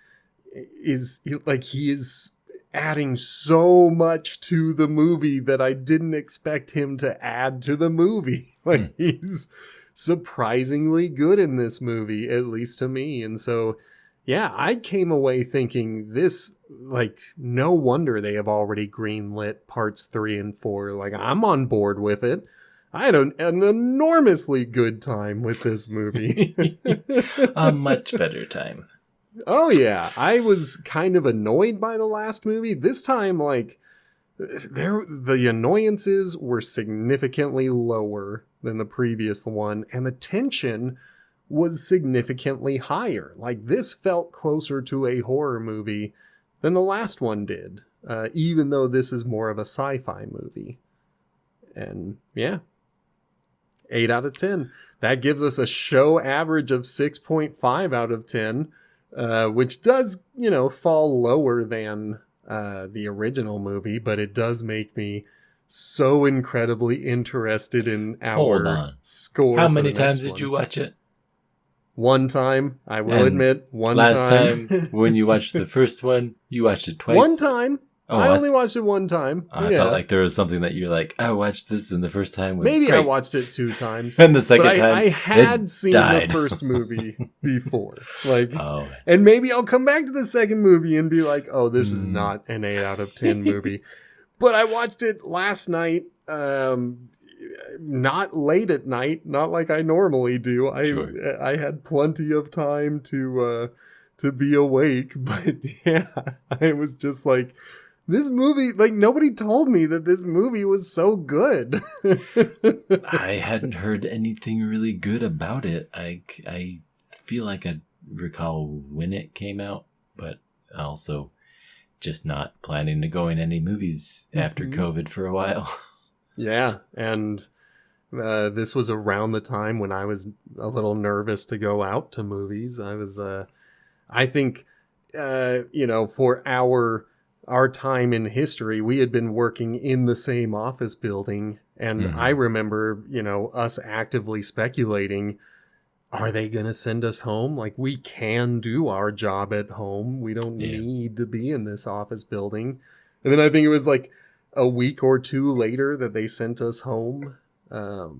is like, he is adding so much to the movie that I didn't expect him to add to the movie. Like, he's surprisingly good in this movie, at least to me. And so, yeah, I came away thinking this, like, no wonder they have already greenlit parts 3 and 4. Like, I'm on board with it. I had an enormously good time with this movie. A much better time. Oh, yeah. I was kind of annoyed by the last movie. This time, like, the annoyances were significantly lower than the previous one, and the tension was significantly higher. Like, this felt closer to a horror movie than the last one did, even though this is more of a sci-fi movie. And, yeah. 8 out of 10. That gives us a show average of 6.5 out of 10. Which does, fall lower than the original movie, but it does make me so incredibly interested in Hold our on. score. How for many the next times did one. you watch it? One time, I will And admit, one last time. when you watched the first one, you watched it twice. One time. Oh, I only watched it one time. I felt like there was something that you're like, I watched this, and the first time was Maybe great. I watched it 2 times. And the second but time, I had it seen died. the first movie before. Like, Oh. and maybe I'll come back to the second movie and be like, oh, this is not an 8 out of 10 movie. But I watched it last night, not late at night, not like I normally do. I had plenty of time to be awake, but yeah, I was just like, this movie, like, nobody told me that this movie was so good. I hadn't heard anything really good about it. I feel like I recall when it came out, but also just not planning to go in any movies after COVID for a while. Yeah, and this was around the time when I was a little nervous to go out to movies. I think, for our time in history, we had been working in the same office building. And I remember, us actively speculating, are they going to send us home? Like, we can do our job at home. We don't need to be in this office building. And then I think it was like a week or 2 later that they sent us home. So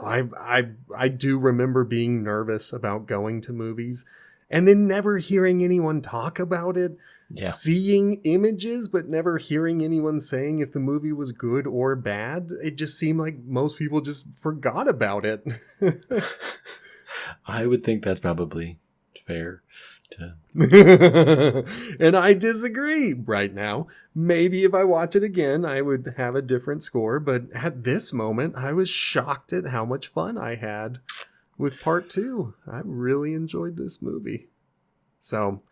I do remember being nervous about going to movies and then never hearing anyone talk about it. Yeah. Seeing images, but never hearing anyone saying if the movie was good or bad. It just seemed like most people just forgot about it. I would think that's probably fair. And I disagree right now. Maybe if I watch it again, I would have a different score. But at this moment, I was shocked at how much fun I had with part 2. I really enjoyed this movie. So...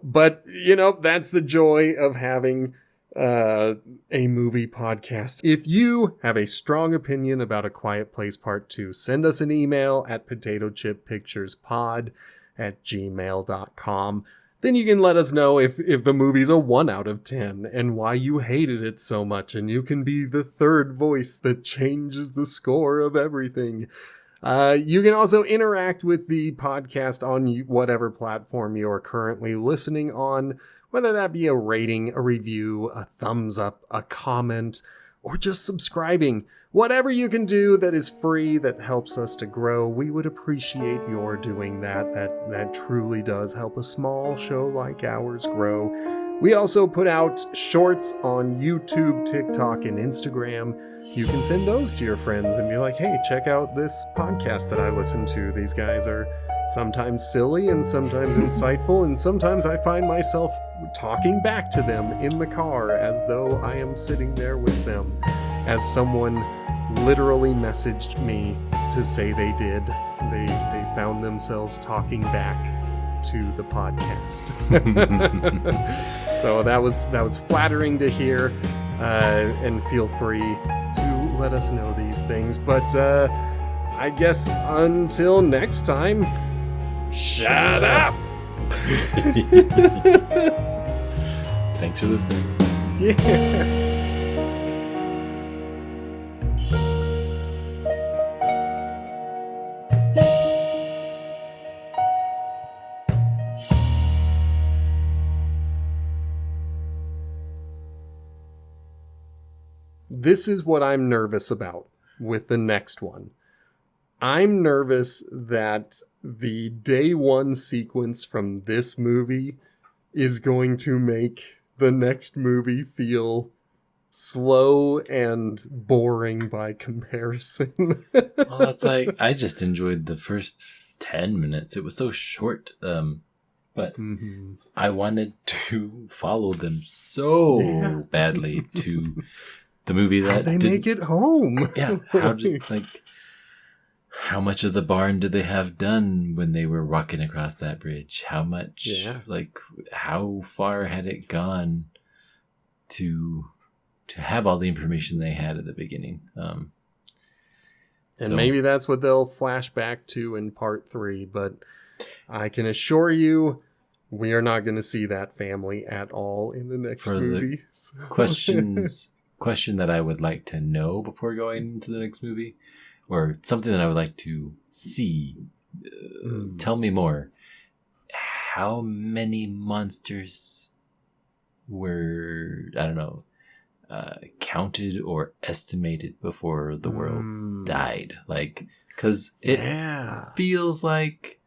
But, that's the joy of having a movie podcast. If you have a strong opinion about A Quiet Place Part 2, send us an email at potatochippicturespod@gmail.com. Then you can let us know if the movie's a 1 out of 10 and why you hated it so much. And you can be the third voice that changes the score of everything. You can also interact with the podcast on whatever platform you're currently listening on, whether that be a rating, a review, a thumbs up, a comment, or just subscribing. Whatever you can do that is free, that helps us to grow, we would appreciate your doing that. That truly does help a small show like ours grow. We also put out shorts on YouTube, TikTok, and Instagram. You can send those to your friends and be like, hey, check out this podcast that I listen to. These guys are sometimes silly and sometimes insightful, and sometimes I find myself talking back to them in the car as though I am sitting there with them, as someone literally messaged me to say they did. They found themselves talking back to the podcast. So that was flattering to hear, and feel free to let us know these things. But I guess until next time, shut up. Thanks for listening. Yeah. This is what I'm nervous about with the next one. I'm nervous that the day 1 sequence from this movie is going to make the next movie feel slow and boring by comparison. Well, that's like, I just enjoyed the first 10 minutes. It was so short. But I wanted to follow them so badly to the movie that how'd they make it home. Yeah. How much of the barn did they have done when they were walking across that bridge? How much, how far had it gone to have all the information they had at the beginning? And maybe that's what they'll flash back to in part 3, but I can assure you we are not going to see that family at all in the next movie. Questions question that I would like to know before going into the next movie, or something that I would like to see. Tell me more. How many monsters were, I don't know, counted or estimated before the world died? Like, because it feels like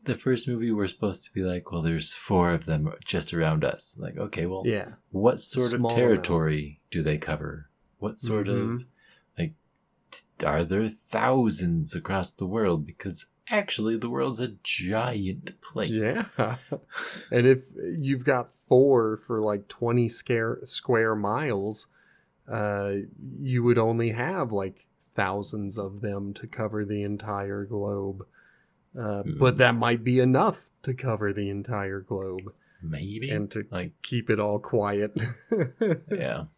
the first movie we're supposed to be like, well, there's 4 of them just around us. Like, okay, well, what sort of territory do they cover? What sort of, like, are there thousands across the world? Because actually the world's a giant place. Yeah. And if you've got 4 for like 20 square miles, you would only have like thousands of them to cover the entire globe. But that might be enough to cover the entire globe. Maybe. And to like keep it all quiet. Yeah.